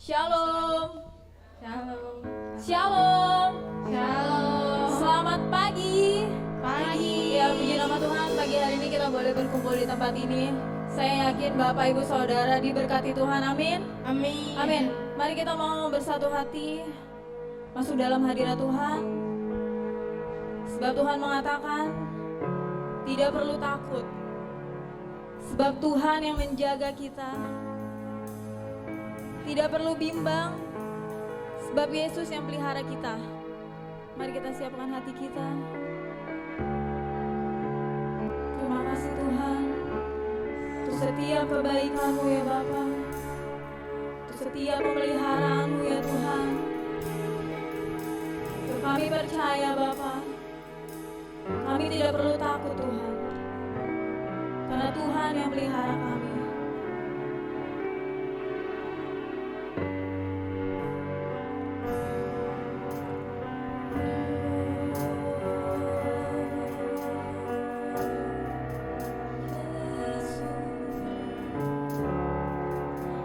Shalom. Shalom. Shalom. Shalom. Selamat pagi. Pagi. Ya, puji nama Tuhan, pagi hari ini kita boleh berkumpul di tempat ini. Saya yakin Bapak Ibu Saudara diberkati Tuhan. Amin. Amin. Amin. Mari kita mau bersatu hati masuk dalam hadirat Tuhan. Sebab Tuhan mengatakan tidak perlu takut. Sebab Tuhan yang menjaga kita. Tidak perlu bimbang. Sebab Yesus yang pelihara kita. Mari kita siapkan hati kita. Terima kasih Tuhan untuk setiap kebaikan-Mu ya Bapa, untuk setiap pemeliharaan-Mu ya Tuhan. Untuk kami percaya Bapa, kami tidak perlu takut Tuhan, karena Tuhan yang pelihara kami.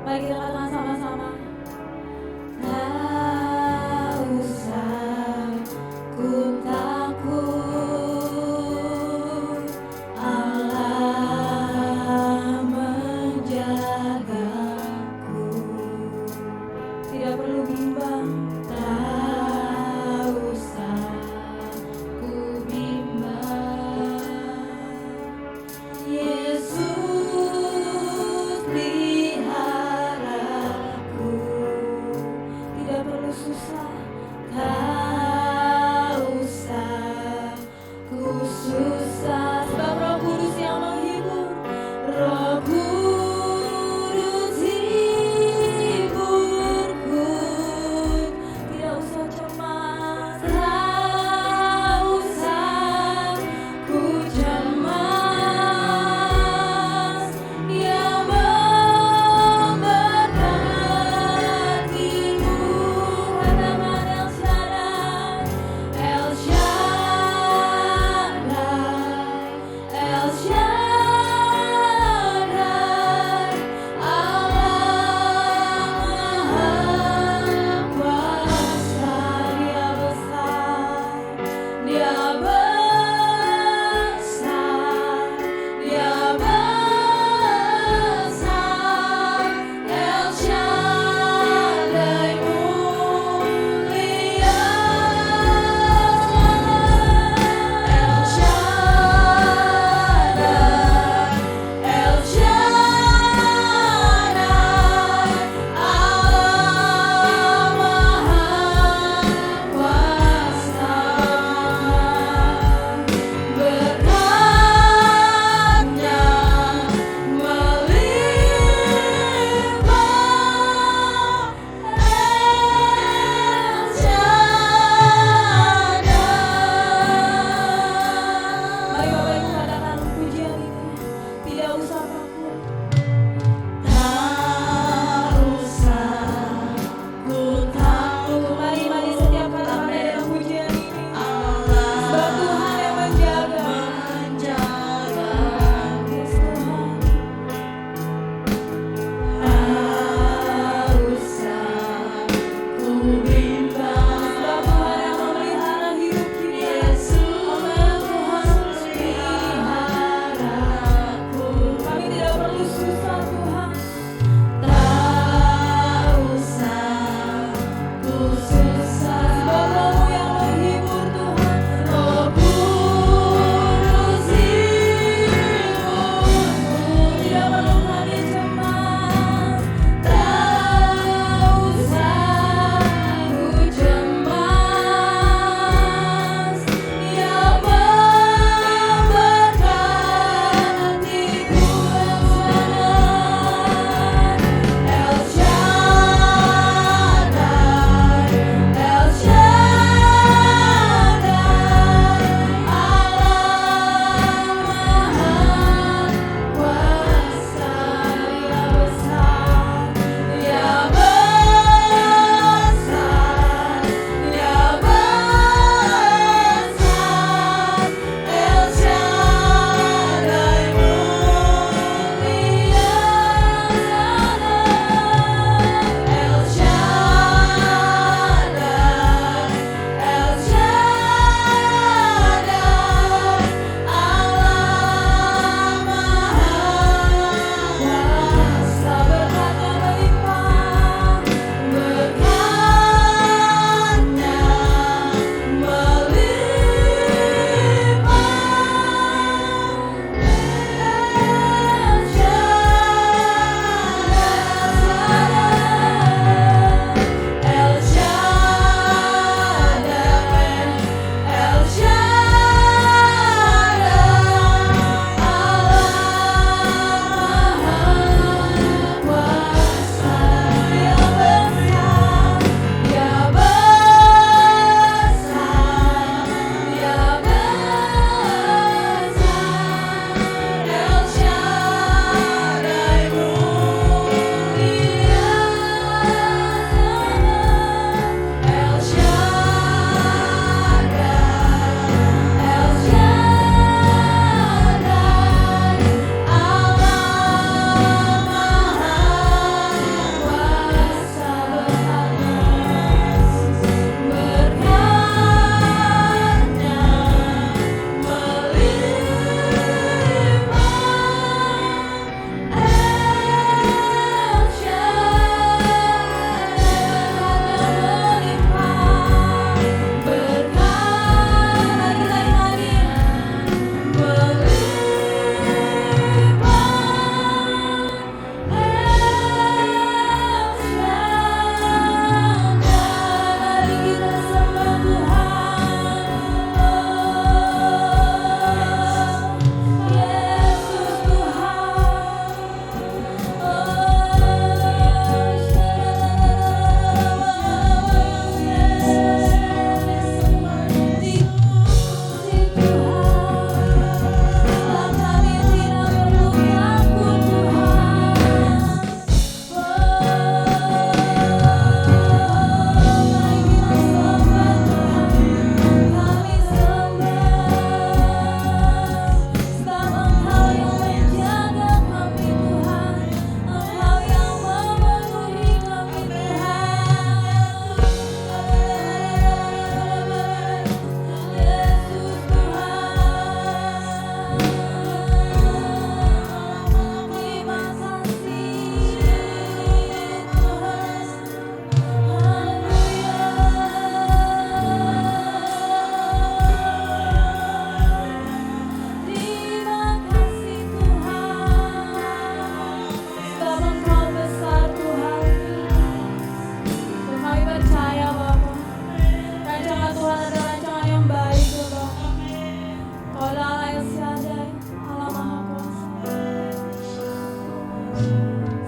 Mari kita katakan sama-sama. Tak usah ku takut, Allah menjagaku. Tidak perlu bimbang. Tak usah ku bimbang. Yesus pelihara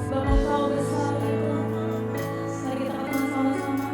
Sebab Engkau besar ya Tuhan. Mari kita katakan sama-sama.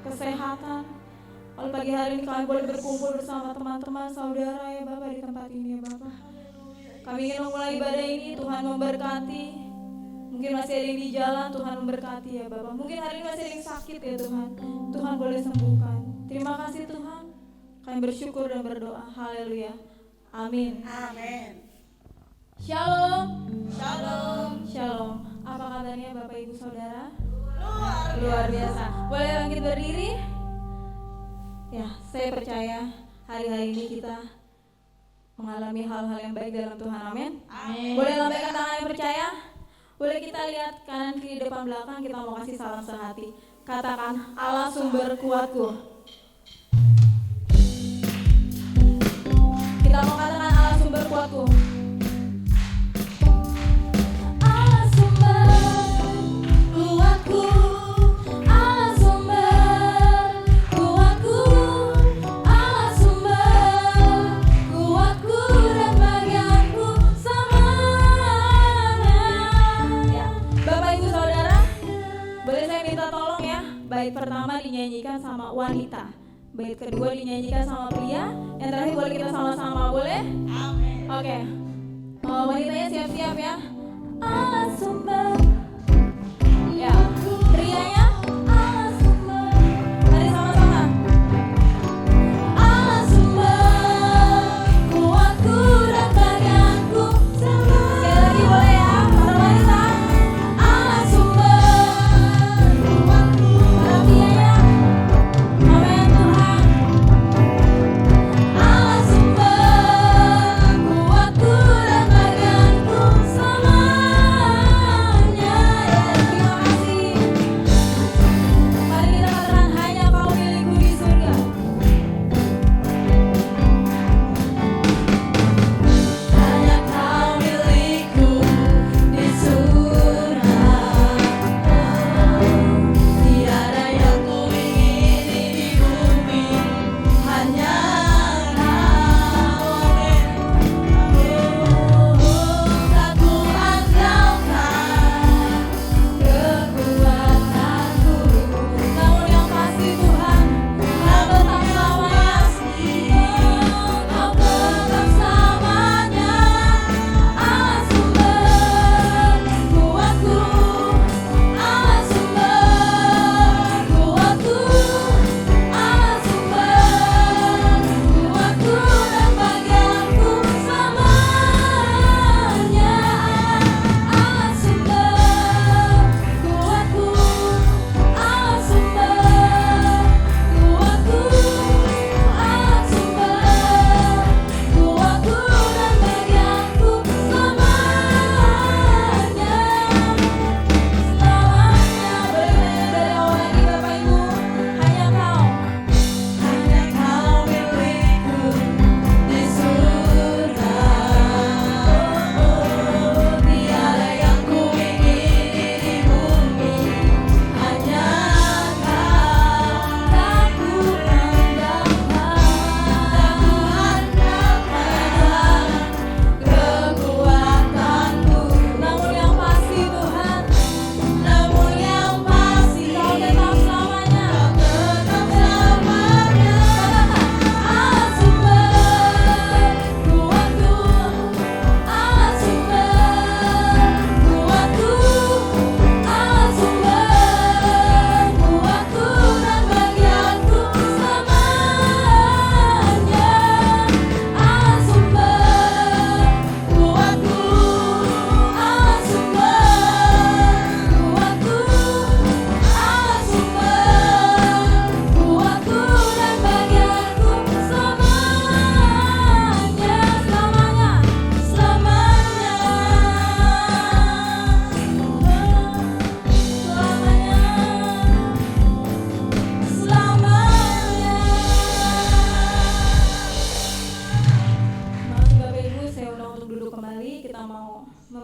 Kesehatan. Kalau pagi hari ini kami boleh berkumpul bersama teman-teman saudara ya Bapak di tempat ini ya Bapak. Kami ingin memulai ibadah ini, Tuhan memberkati. Mungkin masih ada yang di jalan, Tuhan memberkati ya Bapak. Mungkin hari ini masih ada yang sakit ya Tuhan, Tuhan boleh sembuhkan. Terima kasih Tuhan. Kami bersyukur dan berdoa. Haleluya. Amin. Amin. Shalom. Shalom. Shalom. Apa kabarnya Bapak Ibu Saudara? Luar biasa. Boleh bangkit berdiri? Ya, saya percaya hari-hari ini kita mengalami hal-hal yang baik dalam Tuhan. Amin. Amin. Boleh lambaikan tangan yang percaya? Boleh kita lihat kanan kiri depan belakang, kita mau kasih salam sehati. Katakan, Allah sumber kuatku. Kita mau katakan Allah sumber kuatku. Allah sumber kuatku. Allah sumber kuatku. Allah sumber kuatku dan bagianku selamanya. Ya, Bapak Ibu Saudara, boleh saya minta tolong ya. Bait pertama dinyanyikan sama wanita, bait kedua dinyanyikan sama pria, yang terakhir boleh kita sama-sama, boleh? Amin. Oke. Wanitanya siap-siap ya. Allah sumber. Ya. Prianya Allah sumber. Mari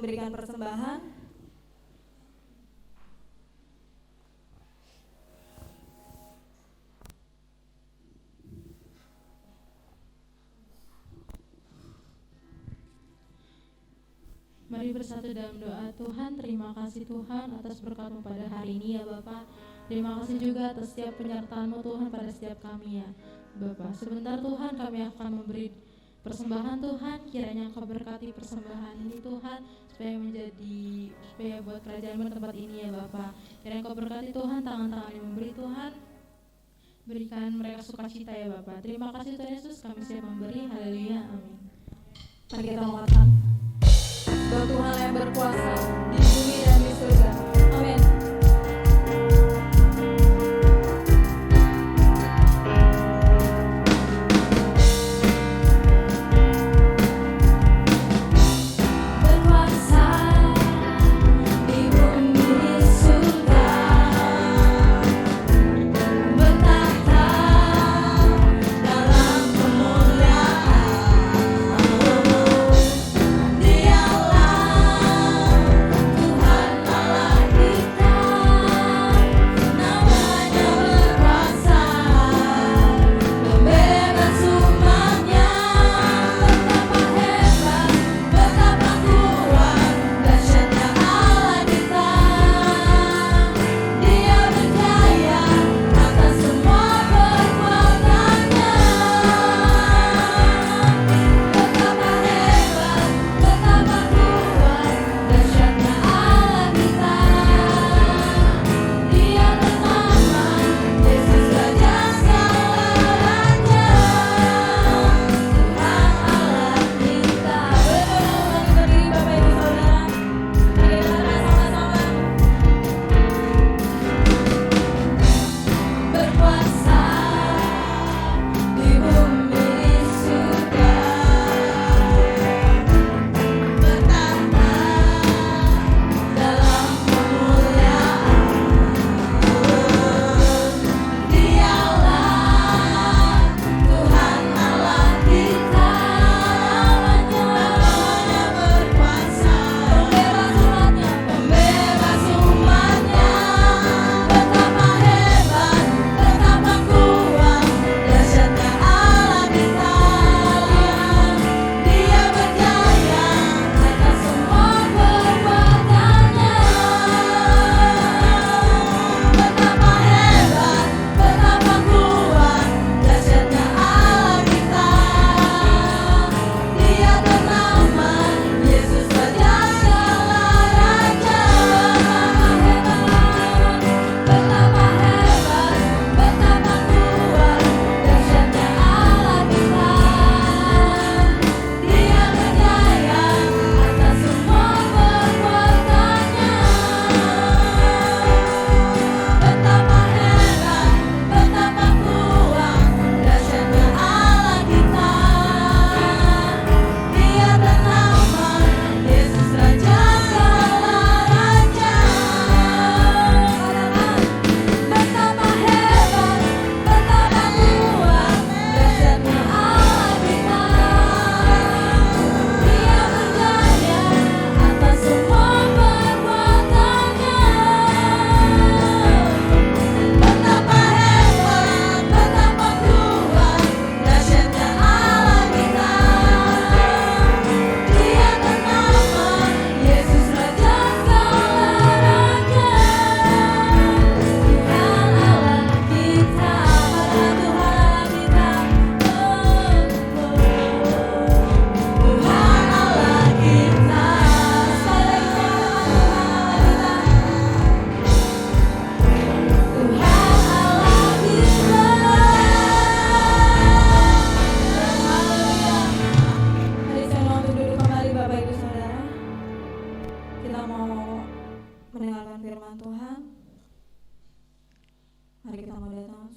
memberikan persembahan. Mari bersatu dalam doa. Tuhan, terima kasih Tuhan atas berkat-Mu pada hari ini ya Bapa. Terima kasih juga atas setiap penyertaan-Mu Tuhan pada setiap kami ya Bapa. Sebentar Tuhan kami akan memberi persembahan Tuhan. Kiranya Engkau berkati persembahan ini Tuhan, supaya buat kerajaan-Mu tempat ini ya Bapa. Kiranya Engkau berkati Tuhan tangan-tangan yang memberi Tuhan. Berikan mereka sukacita ya Bapa. Terima kasih Tuhan Yesus, kami siap memberi. Haleluya, amin. Mari kita menguatkan bahwa Tuhan yang berkuasa di bumi dan di surga. Amin.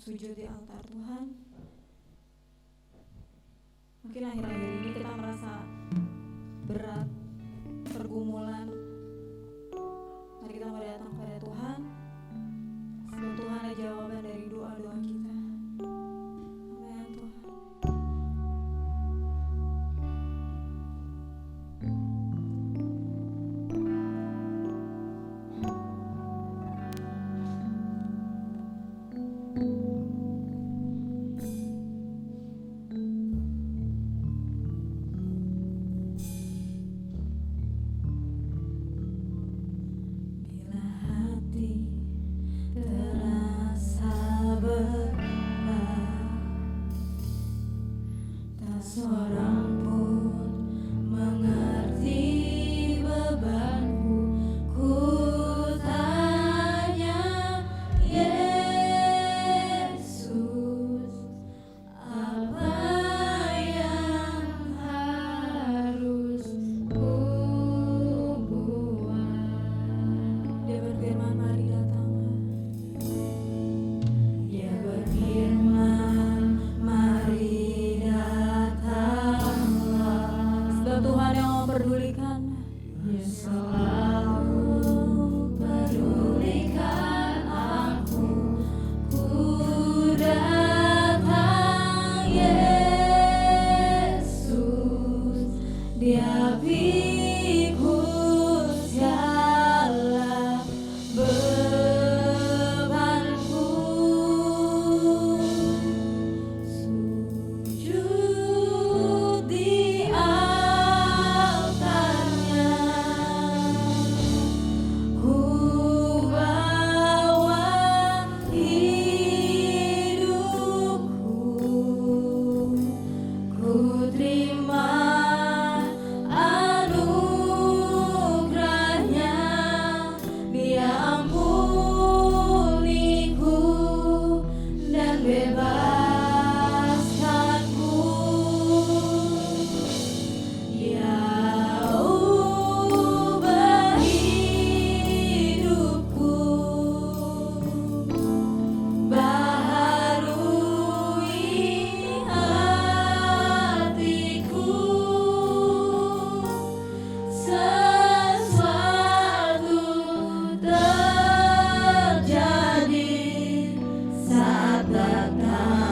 sujud di altar Tuhan. Mungkin akhir-akhir ini kita merasa berat, pergumulan. Mari kita mau datang pada Tuhan, sebab Tuhan ada jawaban dari doa-doa kita. Amin Tuhan. seorang pun mengerti bebanku. Ku tanya Yesus, apa yang harus ku buat? Dia berfirman, mari datanglah. Dia berfirman, mari datanglah. Sebab Tuhan yang memperdulikan, Dia selalu pedulikan aku. Ku datang Yesus, Dia pikul segala bebanku. Sujud di altarnya, ku bawa hidupku. Ku terima anugerahnya, Dia ampuniku dan bebaskanku. Dia ubah hidupku, baharui hatiku. Sesuatu terjadi saat datang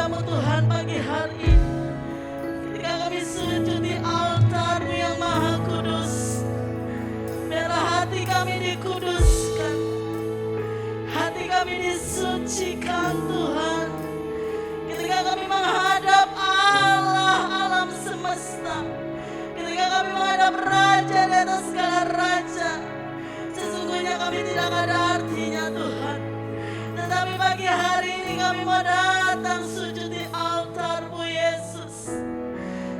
namamu Tuhan pagi hari ini. Ketika kami sujud di altar-Mu yang maha kudus, biarlah hati kami dikuduskan, hati kami disucikan Tuhan. Ketika kami menghadap Allah alam semesta, ketika kami menghadap Raja di atas segala raja, sesungguhnya kami tidak ada artinya Tuhan. Tetapi pagi hari ini kami mau datang sujud di altar-Mu Yesus.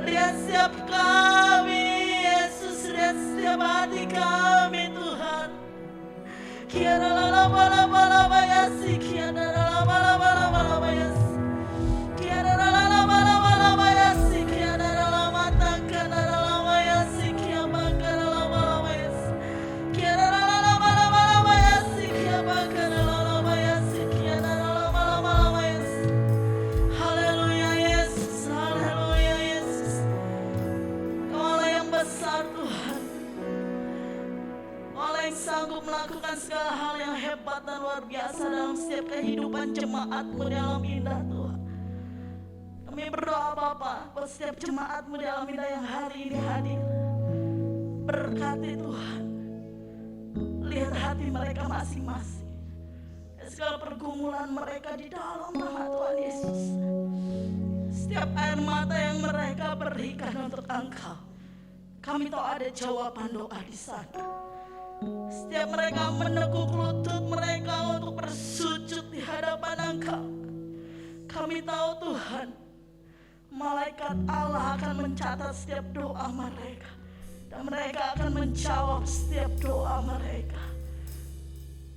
Lihat setiap kami Yesus, lihat setiap hati kami Tuhan. Kiara la bala bala bayasi, kiara la bala bala bala bayasi, kiara la bala bala bayasi, kiara la matangka la bayasi, kiara bakara la bala bayasi, kiara la bala bala bayasi, kiara bakara la bayasi, kiara la bala bala bayasi. Haleluya Yesus, haleluya Yesus. Kau Allah yang besar Tuhan. Allah yang sanggup melakukan segala hal yang hebat dan luar biasa dalam setiap kehidupan jemaat-Mu dalam indah Tuhan. Kami berdoa Bapa, buat setiap jemaat-Mu dalam indah yang hari ini hadir. Berkati Tuhan. Lihat hati mereka masing-masing. Dan segala pergumulan mereka di dalam nama Tuhan Yesus. Setiap air mata yang mereka berikan untuk Engkau, kami tahu ada jawaban doa di sana. Setiap mereka menekuk lutut mereka untuk bersujud di hadapan Engkau, kami tahu Tuhan, malaikat Allah akan mencatat setiap doa mereka, dan mereka akan menjawab setiap doa mereka.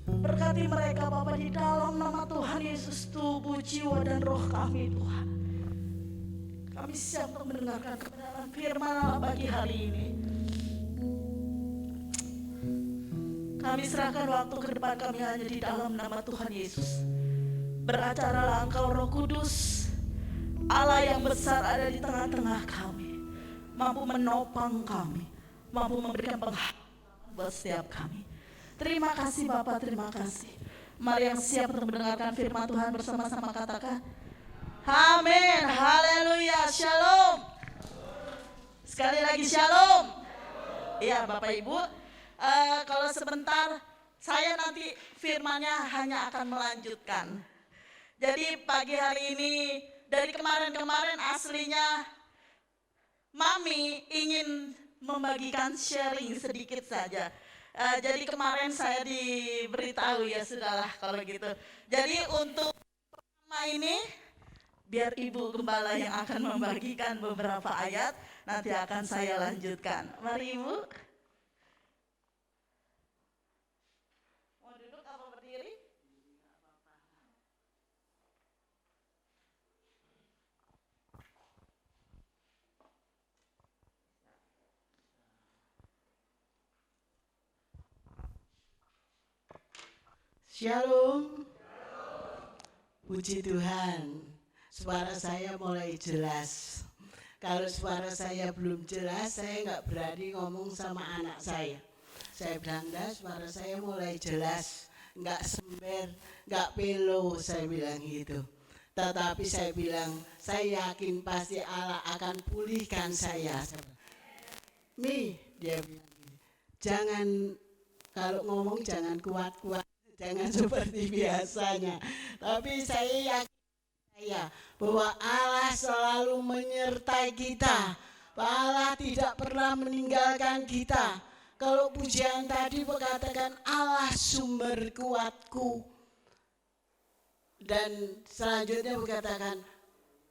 Berkati mereka Bapa di dalam nama Tuhan Yesus, tubuh, jiwa, dan roh kami Tuhan. Kami siap untuk mendengarkan kebenaran firman Allah pagi hari ini. Kami serahkan waktu ke depan kami hanya di dalam nama Tuhan Yesus. Beracaralah Engkau Roh Kudus, Allah yang besar ada di tengah-tengah kami, mampu menopang kami, mampu memberikan pengharapan buat setiap kami. Terima kasih Bapa, terima kasih. Mari yang siap untuk mendengarkan firman Tuhan bersama-sama katakan amin, haleluya, shalom. Sekali lagi shalom. Iya Bapak Ibu, kalau sebentar saya nanti firmannya hanya akan melanjutkan. Jadi pagi hari ini, dari kemarin-kemarin aslinya Mami ingin membagikan sharing sedikit saja. Jadi kemarin saya diberitahu ya sudahlah kalau gitu. Jadi untuk pertama ini biar Ibu Gembala yang akan membagikan beberapa ayat, nanti akan saya lanjutkan. Mari Ibu. Mau duduk apa berdiri? Shalom. Puji Tuhan, suara saya mulai jelas. Kalau suara saya belum jelas, saya nggak berani ngomong sama anak saya. Saya bilang, suara saya mulai jelas, nggak sember, nggak pelo, saya bilang gitu. Tetapi saya bilang, saya yakin pasti Allah akan pulihkan saya. Mi, dia bilang gini, jangan, kalau ngomong jangan kuat-kuat, jangan seperti biasanya. Tapi saya yakin bahwa Allah selalu menyertai kita. Allah tidak pernah meninggalkan kita. Kalau pujian tadi berkatakan Allah sumber kuatku. Dan selanjutnya berkatakan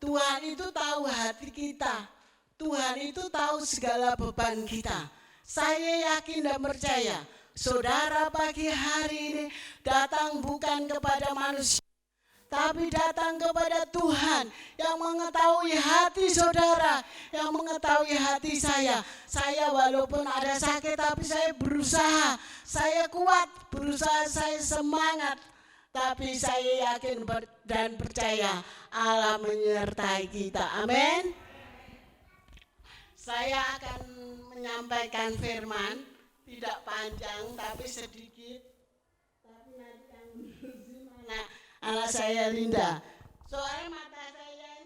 Tuhan itu tahu hati kita. Tuhan itu tahu segala beban kita. Saya yakin dan percaya saudara pagi hari ini datang bukan kepada manusia, tapi datang kepada Tuhan yang mengetahui hati saudara, yang mengetahui hati saya. Saya walaupun ada sakit tapi saya berusaha, saya kuat, berusaha, saya semangat. Tapi saya yakin dan percaya Allah menyertai kita. Amin. Saya akan menyampaikan firman, tidak panjang tapi sedikit. Tapi nanti yang ngurusin anak saya Linda. Soalnya mata saya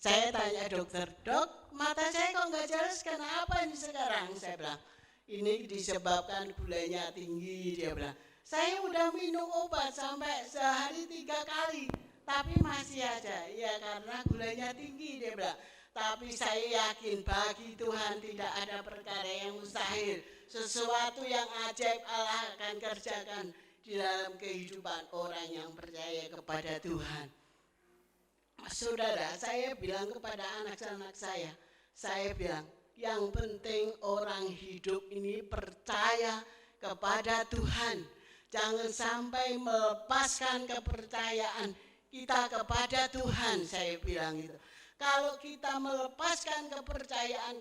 Saya tanya dokter, dok, mata saya kok nggak jelas, kenapa ini sekarang? Saya bilang, ini disebabkan gulanya tinggi. Dia bilang, saya udah minum obat sampai sehari 3 kali, tapi masih aja. Ya karena gulanya tinggi, dia bilang. Tapi saya yakin bagi Tuhan tidak ada perkara yang mustahil. Sesuatu yang ajaib Allah akan kerjakan di dalam kehidupan orang yang percaya kepada Tuhan. Saudara, saya bilang kepada anak-anak saya bilang, yang penting orang hidup ini percaya kepada Tuhan. Jangan sampai melepaskan kepercayaan kita kepada Tuhan, saya bilang itu. Kalau kita melepaskan kepercayaan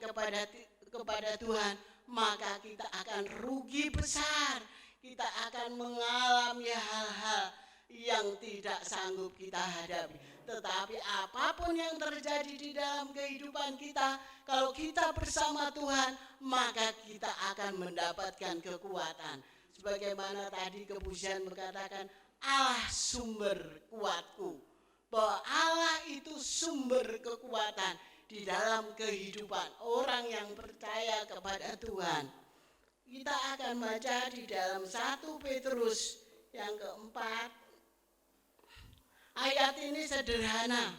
kepada Tuhan, maka kita akan rugi besar. Kita akan mengalami hal-hal yang tidak sanggup kita hadapi. Tetapi apapun yang terjadi di dalam kehidupan kita, kalau kita bersama Tuhan, maka kita akan mendapatkan kekuatan. Sebagaimana tadi kepujian berkatakan, Allah sumber kuatku. Bahwa Allah itu sumber kekuatan di dalam kehidupan orang yang percaya kepada Tuhan. Kita akan baca di dalam 1 Petrus yang keempat. Ayat ini sederhana,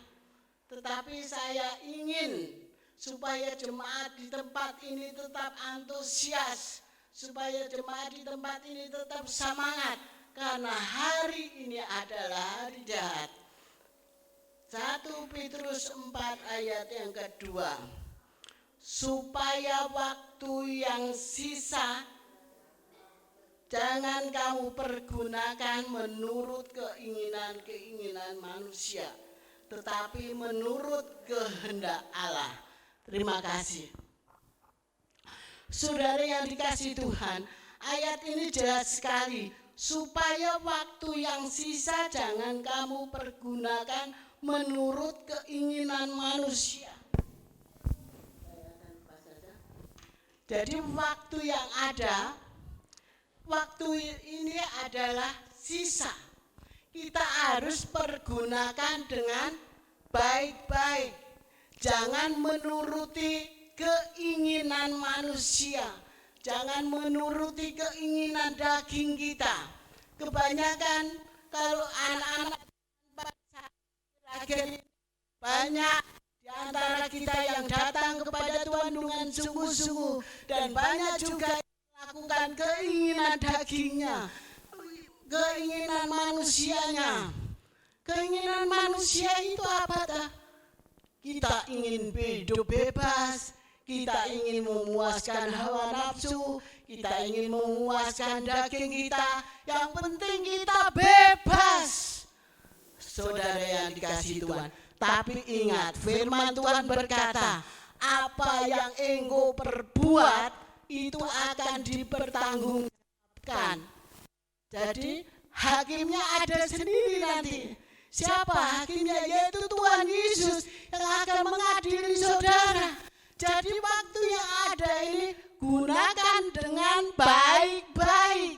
tetapi saya ingin supaya jemaat di tempat ini tetap antusias, supaya jemaat di tempat ini tetap semangat, karena hari ini adalah hari jahat. 1 Petrus 4 ayat yang kedua, supaya waktu yang sisa jangan kamu pergunakan menurut keinginan-keinginan manusia, tetapi menurut kehendak Allah. Terima kasih. Saudara yang dikasihi Tuhan, ayat ini jelas sekali. Supaya waktu yang sisa jangan kamu pergunakan menurut keinginan manusia. Jadi waktu yang ada, waktu ini adalah sisa. Kita harus pergunakan dengan baik-baik. Jangan menuruti keinginan manusia. Jangan menuruti keinginan daging kita. Kebanyakan kalau anak-anak banyak di antara kita yang datang kepada Tuhan dengan sungguh-sungguh, dan banyak juga melakukan keinginan dagingnya, keinginan manusianya. Keinginan manusia itu apa dah? Kita ingin hidup bebas, kita ingin memuaskan hawa nafsu, kita ingin memuaskan daging kita. Yang penting kita bebas. Saudara yang dikasihi Tuhan, tapi ingat firman Tuhan berkata, apa yang engkau perbuat itu akan dipertanggungjawabkan. Jadi hakimnya ada sendiri nanti. Siapa hakimnya? Yaitu Tuhan Yesus yang akan mengadili saudara. Jadi waktu yang ada ini gunakan dengan baik-baik.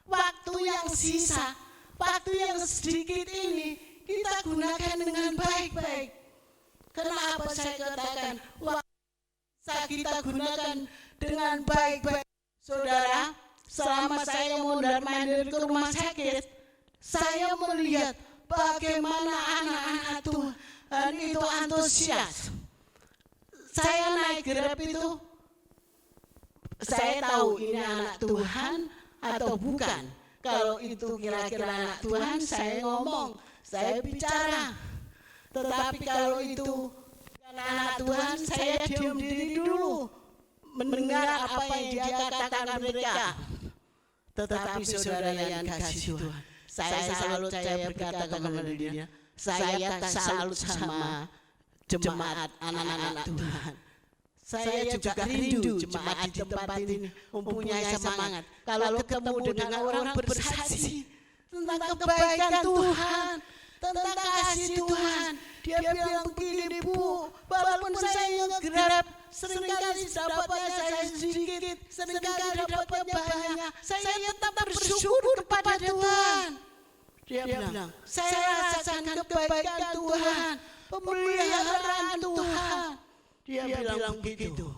Waktu yang sisa, waktu yang sedikit ini kita gunakan dengan baik-baik. Kenapa saya katakan waktu kita gunakan dengan baik-baik? Saudara, selama saya mondar-mandir ke rumah sakit, saya melihat bagaimana anak-anak Tuhan itu antusias. Saya naik Grab itu, saya tahu ini anak Tuhan atau bukan. Kalau itu kira-kira anak Tuhan, saya ngomong, saya bicara. Tetapi kalau itu bukan anak Tuhan, saya diam diri dulu, mendengar apa yang dia katakan mereka. Tetapi saudara yang kasih Tuhan, saya berkata kepada dia, saya tak salut sama jemaat anak-anak Tuhan. Saya juga rindu jemaat di tempat ini mempunyai semangat. Kalau ketemu dengan orang bersaksi tentang kebaikan Tuhan, tentang kasih Tuhan, dia bilang begini, Bu, walaupun saya nge-Grab, seringkali dapatnya saya sedikit, seringkali dapatnya banyak, saya tetap bersyukur kepada Tuhan. Dia bilang, saya rasakan kebaikan Tuhan. pemeliharaan Tuhan. Dia bilang begitu.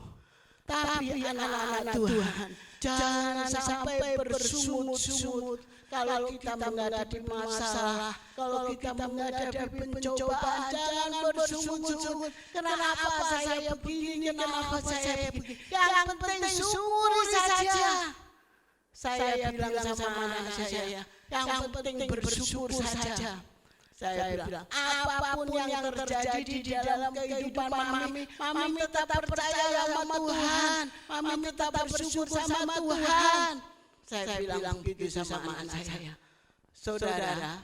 Tapi anak-anak Tuhan, jangan sampai bersungut-sungut kalau kita menghadapi masalah, kalau kita menghadapi pencobaan, jangan bersungut-sungut. Kenapa saya begini, kenapa saya begini? Yang penting syukuri saja. Saya bilang sama anak saya, yang penting bersyukur saja. Saya bilang, apapun yang terjadi di dalam kehidupan mami tetap percaya sama Tuhan, mami tetap bersyukur sama Tuhan. Saya bilang begitu sama anak saya. Saudara,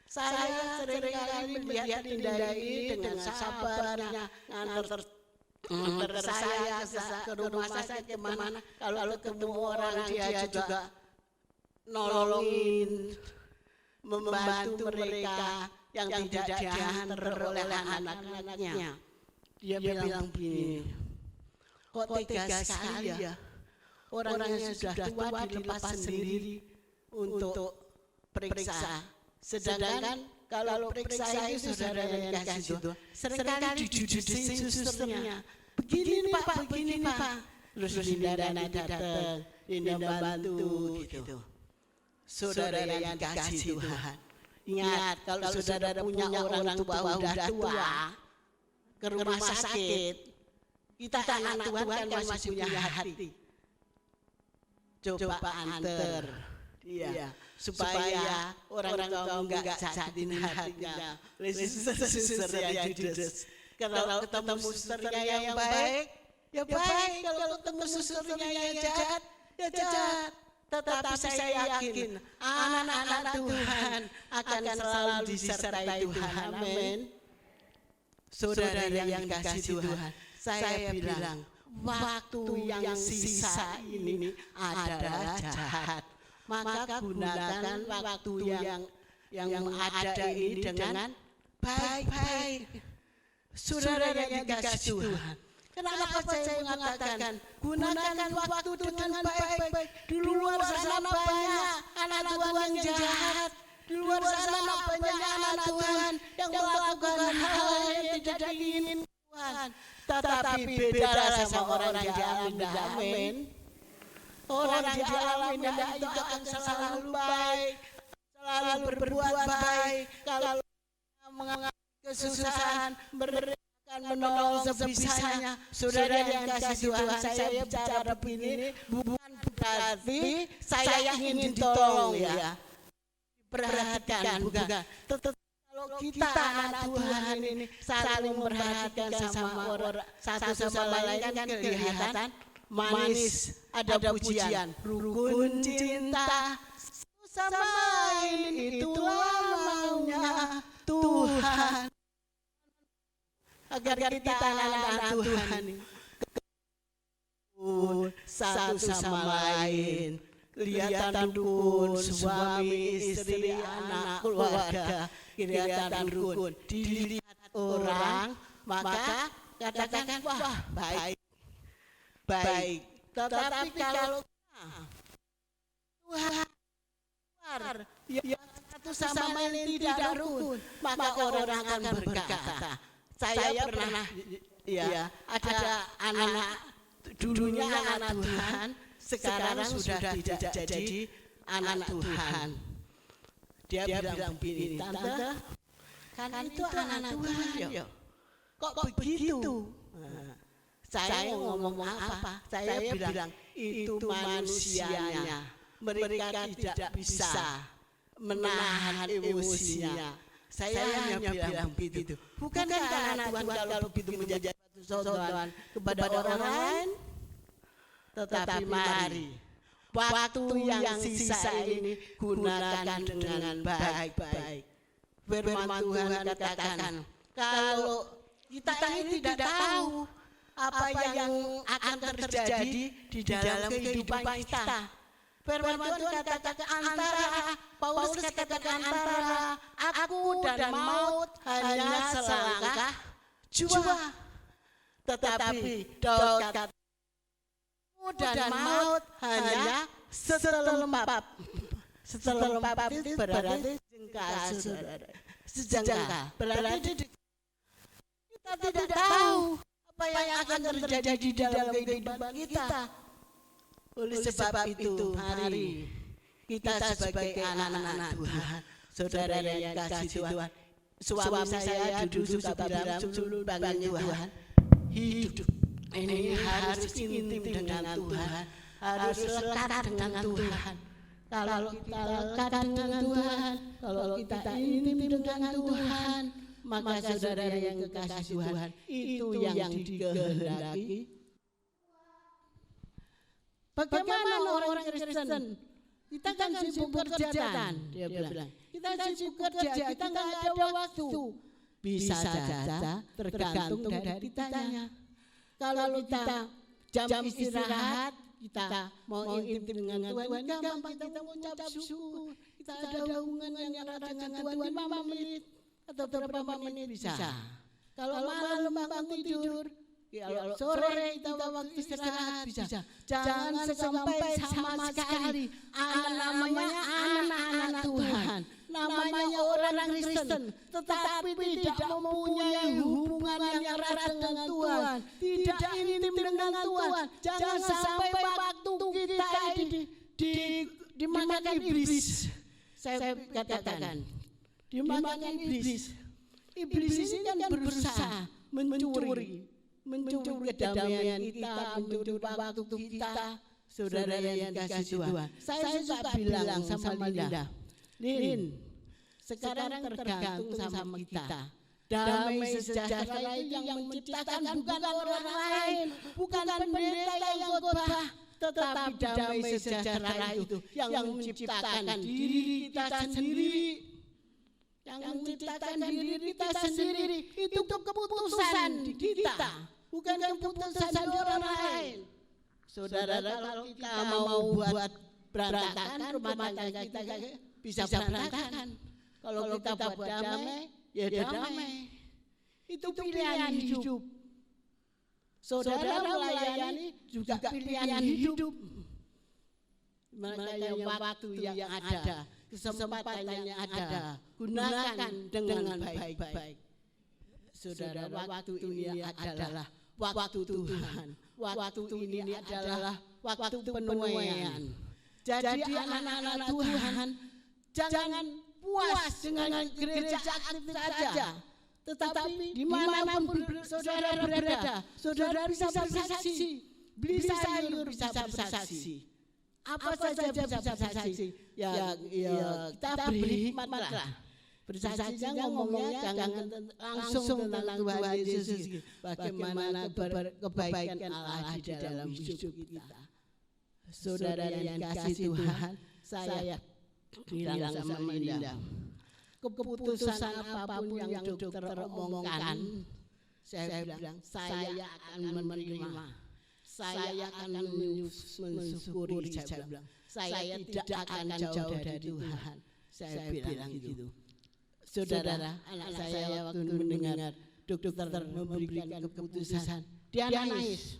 saya seringkali melihat Dinda ini dengan sabarnya nganter saya ke rumah sakit kemana. Kalau ketemu orang dia juga nolongin, membantu mereka yang tidak diantar oleh anak-anaknya. Dia bilang begini, kok tega sekali ya, orang yang sudah tua dilepas sendiri untuk periksa. Sedangkan kalau periksa itu saudara yang kasih itu, seringkali dijudesin susternya. Begini Pak, begini Pak. Terus Dinda datang, Dinda bantu gitu. Saudara yang dikasih Tuhan, ingat kalau saudara punya orang tua udah tua ke rumah sakit, kita anak Tuhan kan masih punya hati. Coba antar dia supaya orang tua enggak sakitin hatinya. Suster yang judes. Kalau ketemu susternya yang baik, ya baik. Kalau ketemu susternya yang jahat, ya jahat. Tetapi saya yakin anak-anak Tuhan akan selalu disertai Tuhan. Amin. Saudara yang dikasih Tuhan, saya bilang waktu yang sisa ini adalah jahat. Maka gunakan waktu yang ada ini dengan baik-baik. Saudara yang dikasih Tuhan, kenapa saya mengatakan gunakan waktu dengan baik-baik? Di luar sana banyak anak Tuhan yang jahat. Di luar sana banyak anak Tuhan yang melakukan hal yang tidak diinginkan Tuhan. Tetapi beda sama orang yang amin. Orang yang dialami itu akan selalu baik, selalu berbuat baik. Kalau mengalami kesusahan, mereka akan menolong sebisanya. Saudara yang kasih Tuhan, saya bicara begini bukan berarti saya ingin ditolong ya. Perhatikan, bukan. Tetapi kalau kita anak Tuhan ini saling memperhatikan sama orang satu sama lain kan kelihatan manis, ada pujian, rukun cinta sama ini itulah maunya Tuhan. Agar kita anak-anak Tuhan ini satu sama lain, kelihatan rukun, suami, istri, anak, keluarga, kelihatan rukun. Dilihat orang, maka katakan wah baik. Baik, tetapi kalau Tuhan yang satu sama lain tidak rukun, maka orang akan berkata, saya pernah ya ada anak dulunya anak Tuhan, sekarang sudah tidak jadi anak Tuhan. Dia bilang begini, tante, kan itu anak Tuhan ya, kok begitu? Saya ngomong apa? Saya bilang itu manusianya. Mereka tidak bisa menahan emosinya. Saya hanya bilang begitu. Bukankah anak Tuhan kalau begitu menjadi sodoran kepada orang lain? Tetapi mari waktu yang sisa ini gunakan dengan baik-baik. Firman Tuhan katakan, kalau kita ini tidak tahu apa yang akan terjadi di dalam kehidupan kita. Firman Tuhan katakan Paulus katakan antara aku dan maut hanya selangkah jua. Tetapi Daud kata aku dan maut hanya setelempap. Setelempap itu berarti jengkal, saudara. Sejengkal berarti Kita tidak tahu apa yang akan terjadi di dalam kehidupan kita. Oleh sebab itu, mari kita sebagai anak-anak Tuhan, saudara yang kasih Tuhan, suami saya dulu suka bilang sebelum bangun Tuhan, hidup ini harus intim dengan Tuhan, harus lekat dengan Tuhan. Kalau kita lekat dengan Tuhan, kalau kita intim dengan Tuhan, maka saudara yang kekasih Tuhan, itu yang dikehendaki. Bagaimana orang Kristen? Kita kan sibuk kerjaan, dia bilang. Kita sibuk kerja, kita nggak ada waktu. Bisa saja tergantung dari kitanya. Kalau kita jam istirahat, kita mau intim dengan Tuhan, gampang kita mengucap syukur. Kita ada hubungan yang erat dengan Tuhan 5 menit atau berapa menit bisa. Kalau malam bangun tidur, kalau sore kita waktu istirahat bisa. Jangan sampai sama sekali namanya anak-anak Tuhan, namanya orang Kristen, tetapi tidak mempunyai hubungan yang erat dengan Tuhan, tidak intim dengan Tuhan. Jangan sampai waktu kita dimakan iblis. Saya katakan, dimakan iblis. Iblis ini kan berusaha mencuri kedamaian kita, mencuri waktu kita, saudara yang kasih Tuhan. Saya suka bilang sama Linda, Lin, sekarang tergantung sama kita. Damai sejahtera itu yang menciptakan bukan orang lain, bukan pendeta yang khotbah, tetapi damai sejahtera itu yang menciptakan diri kita sendiri. Yang menciptakan diri kita sendiri itu keputusan kita, bukan keputusan orang lain. Saudara, kalau kita mau buat berantakan rumah tangga kita bisa berantakan. Kalau kita buat damai, ya damai. Itu pilihan hidup. Saudara melayani juga pilihan hidup. Makanya waktu yang ada, kesempatan yang ada, gunakan dengan baik-baik. Saudara, waktu ini adalah waktu Tuhan. Waktu ini adalah waktu penuaian. Jadi anak-anak Tuhan, jangan puas dengan gereja aktif saja, tetapi dimanapun saudara berada, saudara bisa bersaksi. Beli sayur bisa bersaksi. Apa saja bisa bersaksi. Ya kita beri hikmatlah. Bersaksinya ngomongnya jangan langsung tentang Tuhan Yesus, bagaimana kebaikan Allah di dalam hidup kita. Saudara yang kasih Tuhan, saya bilang sama Linda, keputusan apapun yang dokter omongkan, saya bilang saya akan menerima, saya akan mensyukuri. Saya bilang saya tidak akan jauh dari Tuhan. Saya bilang gitu. Saudara, anak saya waktu mendengar dokter memberikan keputusan, dia nangis.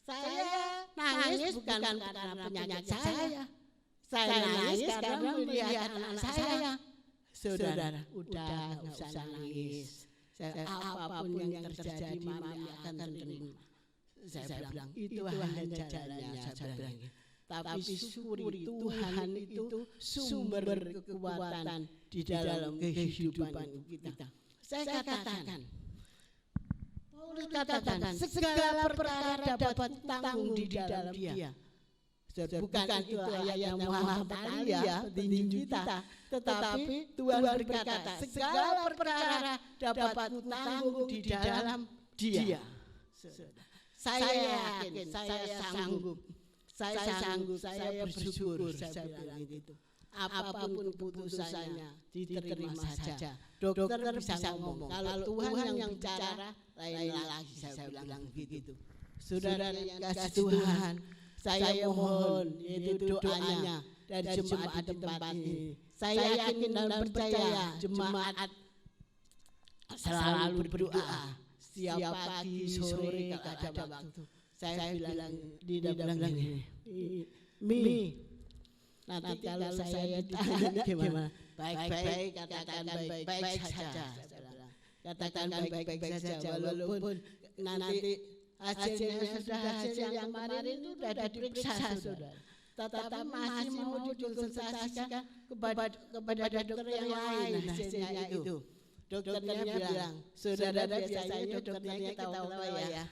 Saya nangis bukan karena penyakit saya. Saya nangis karena melihat anak saya. Saudara, udah nggak usah nangis. Apapun yang terjadi, mami akan terima. Saya bilang itu hanya jalannya. Saya bilang, tapi syukuri Tuhan itu sumber kekuatan di dalam kehidupan kita. Saya katakan, Paulus katakan, segala perkara dapat tanggung di dalam Dia. Bukan itu ayat yang Muhammad Ali ya, petinju kita, tetapi Tuhan berkata, segala perkara dapat tanggung di dalam Dia. Saya yakin, saya sanggup. Saya bersyukur, saya bilang gitu. Apapun keputusannya diterima saja. Dokter bisa ngomong, kalau Tuhan yang bicara lain lagi, saya bilang begitu. Saudara yang kasih Tuhan, saya mohon yaitu doanya dari jemaat di tempat ini. Saya yakin dan percaya jemaat selalu berdoa setiap pagi, sore kalau ada waktu. Saya bilang di dalam ini, Mi, nanti kalau saya ditanya gimana? Baik-baik, katakan baik-baik saja. katakan baik-baik saja walaupun nanti hasilnya sudah hasil yang kemarin itu sudah diperiksa saudara. Tetapi masih mau dikonsultasikan kepada dokter yang lain hasilnya itu. Dokternya bilang, saudara biasanya dokternya kita tahu ya.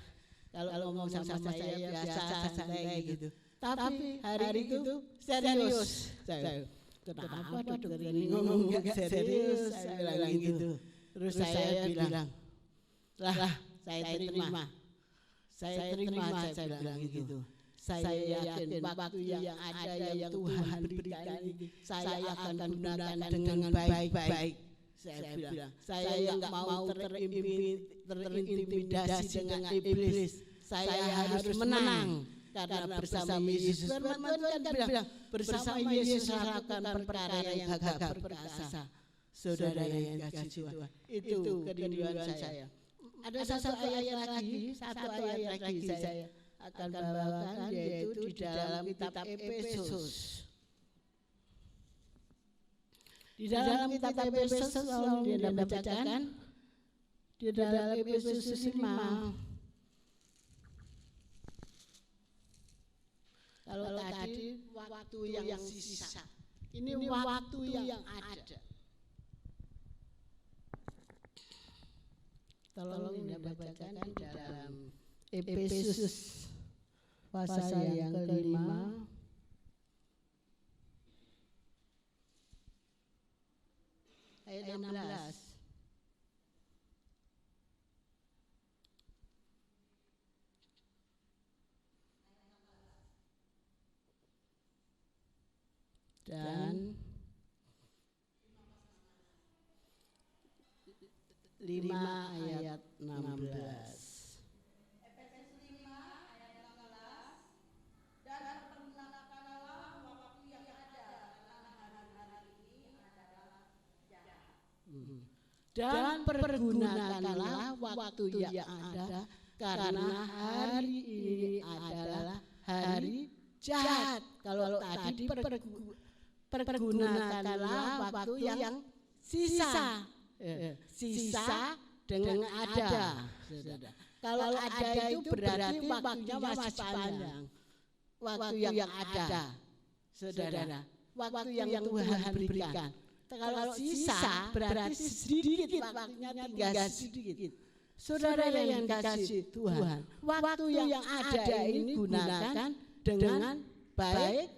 Kalau ngomong sama saya biasa santai gitu. Tapi hari itu serius. Kenapa dokter ini ngomong nggak serius? Saya bilang gitu. Terus saya bilang, lah saya terima. Saya bilang gitu. Saya yakin waktu yang ada yang Tuhan berikan ini saya akan gunakan dengan baik-baik. Saya bilang, saya nggak mau terintimidasi dengan iblis. Saya harus menang karena bersama Yesus. Firman Tuhan kan bilang, bersama Yesus lakukan perkara yang gagah perkasa. Saudara yang kasih Tuhan, itu kerinduan saya. Ada satu ayat lagi saya akan bawakan, yaitu di dalam kitab Efesus. Di dalam kitab Efesus selalu dia bacakan di dalam Efesus 5. Kalau tadi waktu yang sisa, ini waktu yang ada. Tolong dia bacakan di dalam Efesus pasal yang kelima. Ayat 16. Dan 5 ayat 16. Dan pergunakanlah waktu yang ada karena hari ini adalah hari jahat. Kalau tadi pergunakanlah waktu yang sisa. Sisa dengan ada. Kalau ada itu berarti waktunya masih panjang. Waktu yang ada. Saudara, waktu yang Tuhan berikan. Kalau sisa berarti sedikit waktunya, tinggal sedikit. Saudara yang kasih Tuhan, waktu yang ada ini gunakan dengan baik.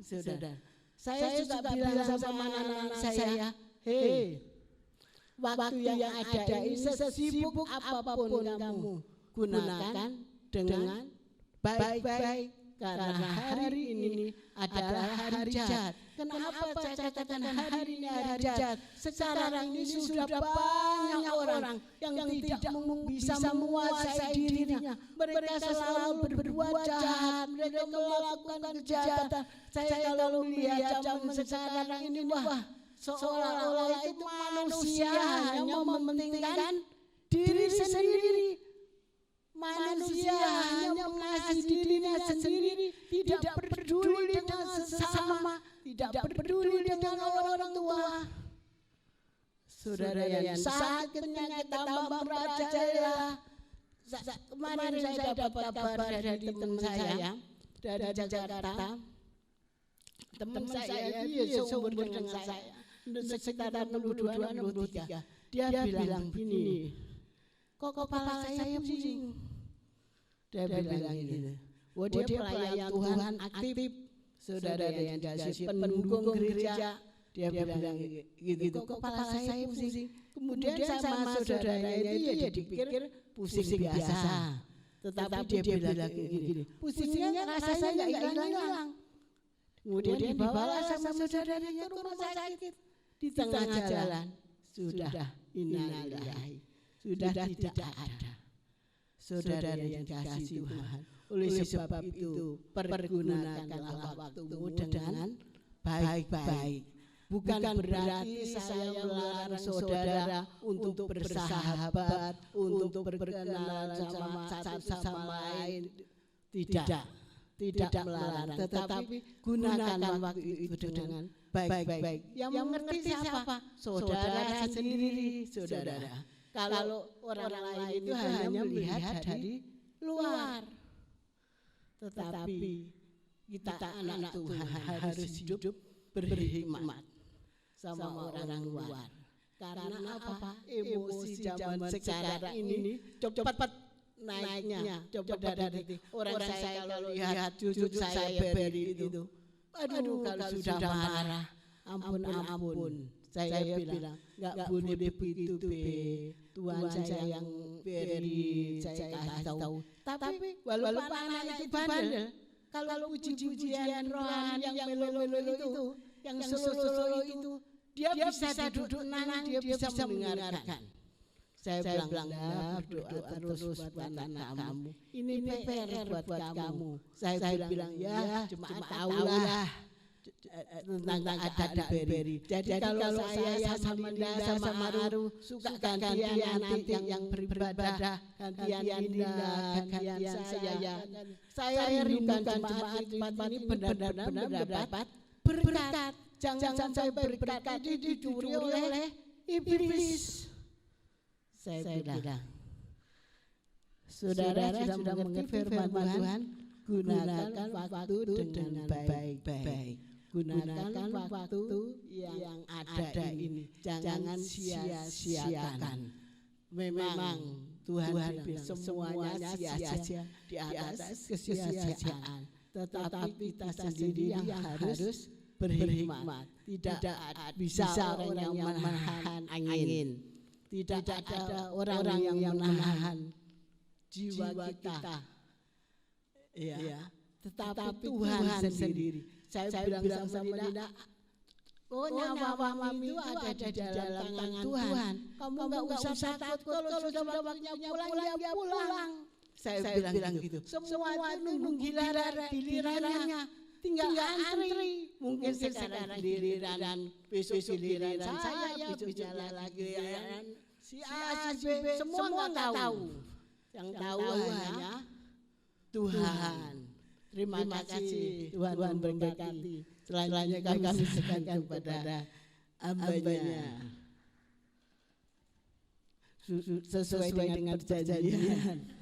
Saudara, saya juga bilang sama anak-anak saya, hei, waktu yang ada ini sesibuk apapun kamu gunakan dengan baik-baik. Karena hari ini adalah hari jahat. Kenapa saya katakan hari ini hari jahat? Sekarang ini sudah banyak orang yang tidak bisa menguasai dirinya. Mereka selalu berbuat jahat. Mereka melakukan kejahatan. Saya kalau melihat zaman sekarang ini, wah, seolah-olah itu manusia hanya mementingkan diri sendiri. Manusia hanya mengasihi dirinya sendiri, tidak peduli dengan sesama, tidak peduli dengan orang tua. Saudara yang sakit penyakit tambah merajalela. Kemarin saya dapat kabar dari teman saya dari Jakarta. Teman saya dia seumur dengan saya, sekitar 62-63. Dia bilang begini, kok kepala saya pusing. Dia bilang gitu. Wah, dia pelayan Tuhan aktif. Saudara yang kasih pendukung gereja. Dia bilang gitu. Kok kepala saya pusing. Kemudian sama saudaranya itu ya dipikir pusing biasa. Tetapi dia bilang gini. Pusingnya rasanya nggak hilang. Kemudian dibawa sama saudaranya ke rumah sakit. Di tengah jalan sudah innalillahi. Sudah tidak ada. Saudara yang dikasihi Tuhan, oleh sebab itu pergunakanlah waktumu dengan baik-baik. Bukan berarti saya melarang saudara untuk bersahabat, untuk berkenalan sama satu sama lain. Tidak melarang. Tetapi gunakan waktu itu dengan baik-baik. Yang mengerti siapa? Saudara sendiri, saudara. Kalau orang lain itu hanya melihat dari luar. Tetapi kita anak Tuhan harus hidup berhikmat sama orang luar. Karena apa? Emosi zaman sekarang ini cepat naiknya. Coba dari orang saya kalau lihat cucu saya beri itu. Aduh kalau sudah marah, ampun. Saya bilang, enggak boleh begitu, Be. Tuhan saya yang beri, saya kasih tahu. Tapi walaupun anak itu bandel, kalau puji-pujian rohani yang melo-melo itu, yang solo-solo itu, dia bisa duduk tenang, dia bisa mendengarkan. Saya bilang, berdoa terus buat anak kamu. Ini PR buat kamu. Saya bilang, ya cuma tahulah tentang adat beri. Jadi kalau saya sama Linda sama Aru suka gantian nanti yang beribadah, gantian Linda, gantian saya rindukan jemaat ini benar-benar mendapat berkat. Jangan sampai berkat ini dicuri oleh iblis. Saya bilang, saudara sudah mengerti firman Tuhan, gunakan waktu dengan baik-baik. Gunakan waktu yang ada ini, jangan sia-siakan. Memang Tuhan bilang semuanya sia-sia di atas kesia-siaan. Tetapi kita sendiri yang harus berhikmat. Tidak bisa orang yang menahan angin. Tidak ada orang yang menahan jiwa kita. Ya. Tetapi Tuhan sendiri. Saya bilang sama Linda, nyawa mami itu ada di dalam tangan Tuhan. Kamu enggak usah takut kalau sudah waktunya pulang. Saya bilang gitu. Semua itu nunggu gilirannya. Tinggal antri. Mungkin sekarang giliran, besok giliran saya, besok lagi giliran si A, si B. Semua enggak tahu. Yang tahu hanya Tuhan. Terima kasih Tuhan memberkati. Selanjutnya kami serahkan kepada hamba-Nya sesuai dengan perjanjian.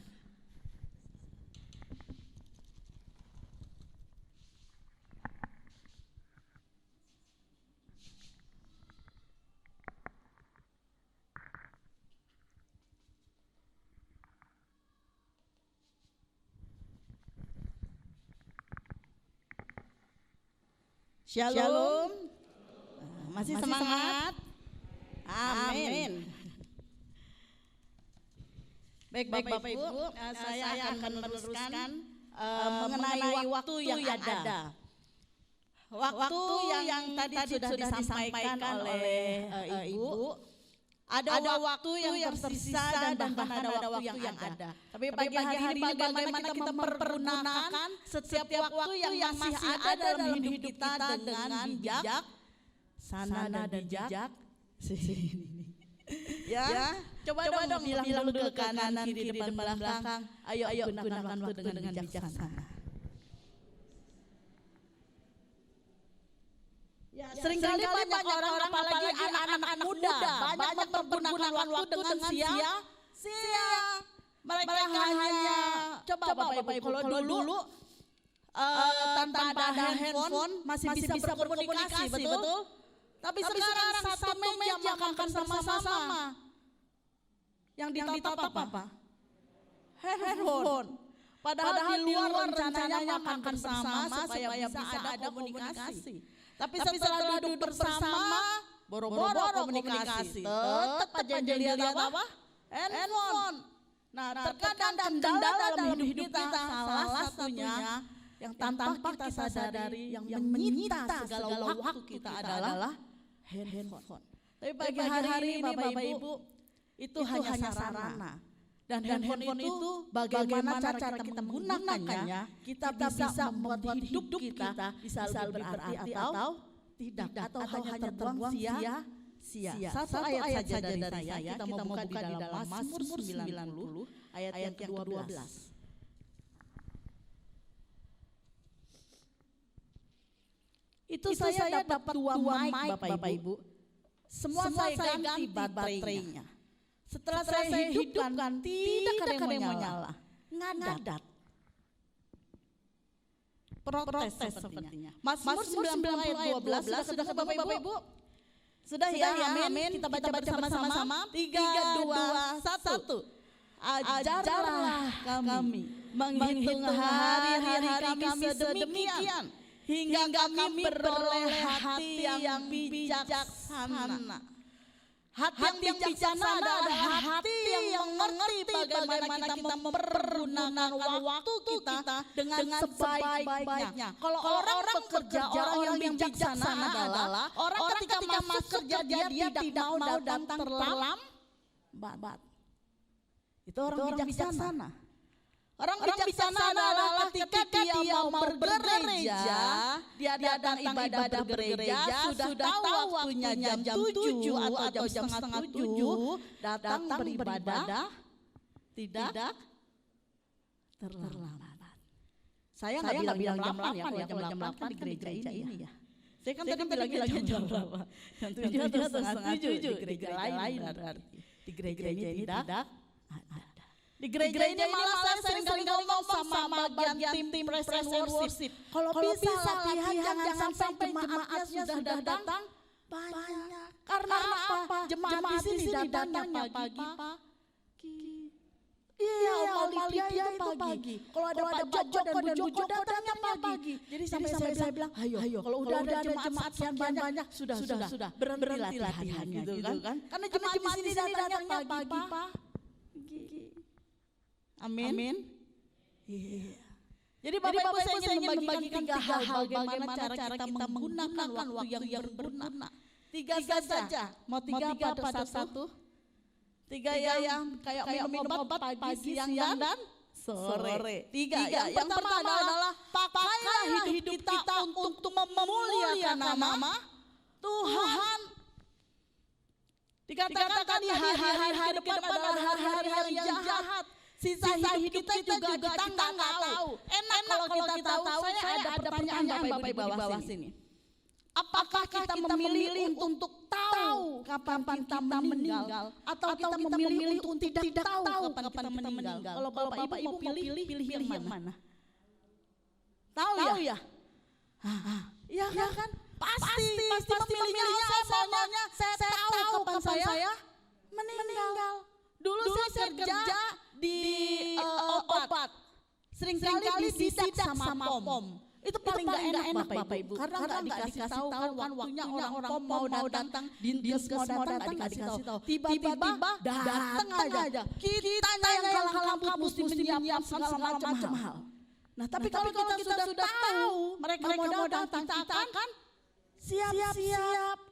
Shalom. Masih semangat? Amin. Baik Bapak Ibu, saya akan meneruskan mengenai waktu yang ada. Waktu yang tadi sudah disampaikan oleh Ibu. Ada waktu yang tersisa dan bahkan ada waktu yang ada. Tapi pagi hari ini bagaimana kita mempergunakan setiap waktu yang masih ada dalam hidup kita dengan bijak, sana dan bijak sini. Ya, coba dong bilang dulu ke kanan, kiri, depan, belakang. Ayo gunakan waktu dengan bijaksana. Ya, seringkali banyak orang apalagi anak-anak muda banyak mempergunakan waktu dengan sia-sia. Mereka hanya coba Bapak Ibu kalau dulu tanpa ada handphone masih bisa berkomunikasi, betul? Tapi sekarang satu meja makan bersama-sama. Yang ditatap apa? Handphone. Padahal di luar rencananya makan bersama supaya bisa ada komunikasi. Tapi setelah duduk bersama, boro-boro komunikasi. Tetap aja lihat apa? Handphone. Nah, terkadang kendala dalam hidup kita salah satunya yang tanpa kita sadari yang menyita segala waktu kita adalah handphone. Tapi pagi hari ini Bapak Ibu, itu hanya sarana. Dan handphone itu bagaimana cara kita menggunakannya, kita bisa membuat hidup kita bisa lebih berarti atau tidak, atau hanya terbuang sia-sia. Satu ayat saja dari saya, kita mau buka di dalam Mazmur 90 ayat yang ke-12. Itu saya dapat 2 mic Bapak Ibu. Semua saya ganti baterainya. Setelah saya hidupkan, tidak ada yang mau nyala. Ngadat. Protes sepertinya. Mazmur 90 ayat 12 sudah ketemu Bapak Ibu? Sudah ya, amin. Kita baca bersama-sama. 3, 2, 1. Ajarlah kami menghitung hari-hari kami sedemikian hingga kami beroleh hati yang bijaksana. Hati yang bijaksana adalah hati yang mengerti bagaimana kita mempergunakan waktu kita dengan sebaik-baiknya. Kalau orang bekerja, orang yang bijaksana adalah orang ketika masuk kerja dia tidak mau datang terlambat. Itu orang bijaksana. Orang bijaksana adalah ketika dia mau bergereja, dia datang ibadah bergereja, sudah tahu waktunya jam 7 atau jam setengah 7, datang beribadah, tidak terlambat. Saya nggak bilang jam 8 ya, kalau jam 8 di gereja ini ya. Saya kan tadi bilang jam 8, jam 7 atau setengah 7 di gereja lain berarti. Di gereja ini tidak ada. Di gereja ini malah saya sering ngomong sama bagian tim praise and worship. Kalau bisa latihan jangan sampai jemaatnya sudah datang banyak. Karena apa? Jemaat di sini datangnya pagi. Iya, Malia itu pagi. Kalau ada Pak Joko dan Bu Joko datangnya pagi. Jadi sampai saya bilang, ayo kalau udah ada jemaat sekian banyak, sudah berhenti latihannya gitu kan. Karena jemaat di sini datangnya pagi. Amin. Iya. Jadi Bapak Ibu saya ingin membagikan 3 hal bagaimana cara kita menggunakan waktu yang berguna. 3 saja. Mau 3 apa satu? 3 yang kayak minum obat pagi, siang dan sore. 3. Yang pertama adalah pakailah hidup kita untuk memuliakan nama Tuhan. Dikatakan di hari-hari ke depan adalah hari-hari yang jahat. Sisa hidup kita juga kita nggak tahu. Enak kalau kita tahu. Saya ada pertanyaan Bapak Ibu di bawah sini. Apakah kita memilih untuk tahu kapan kita meninggal, atau kita memilih untuk tidak tahu kapan kita meninggal? Kalau Bapak Ibu mau pilih yang mana? Tahu ya? Iya kan? Pasti memilihnya. Saya tahu kapan saya meninggal. Dulu saya kerja di obat, seringkali disidak sama pom. Itu paling gak enak Bapak Ibu, karena gak dikasih tahu kan waktunya orang pom mau datang, dinkes mau datang gak dikasih tahu. Tiba-tiba datang aja. Kita yang kalah mesti menyiapkan segala macam hal. Nah tapi kalau kita sudah tahu mereka mau datang, kita akan siap-siap.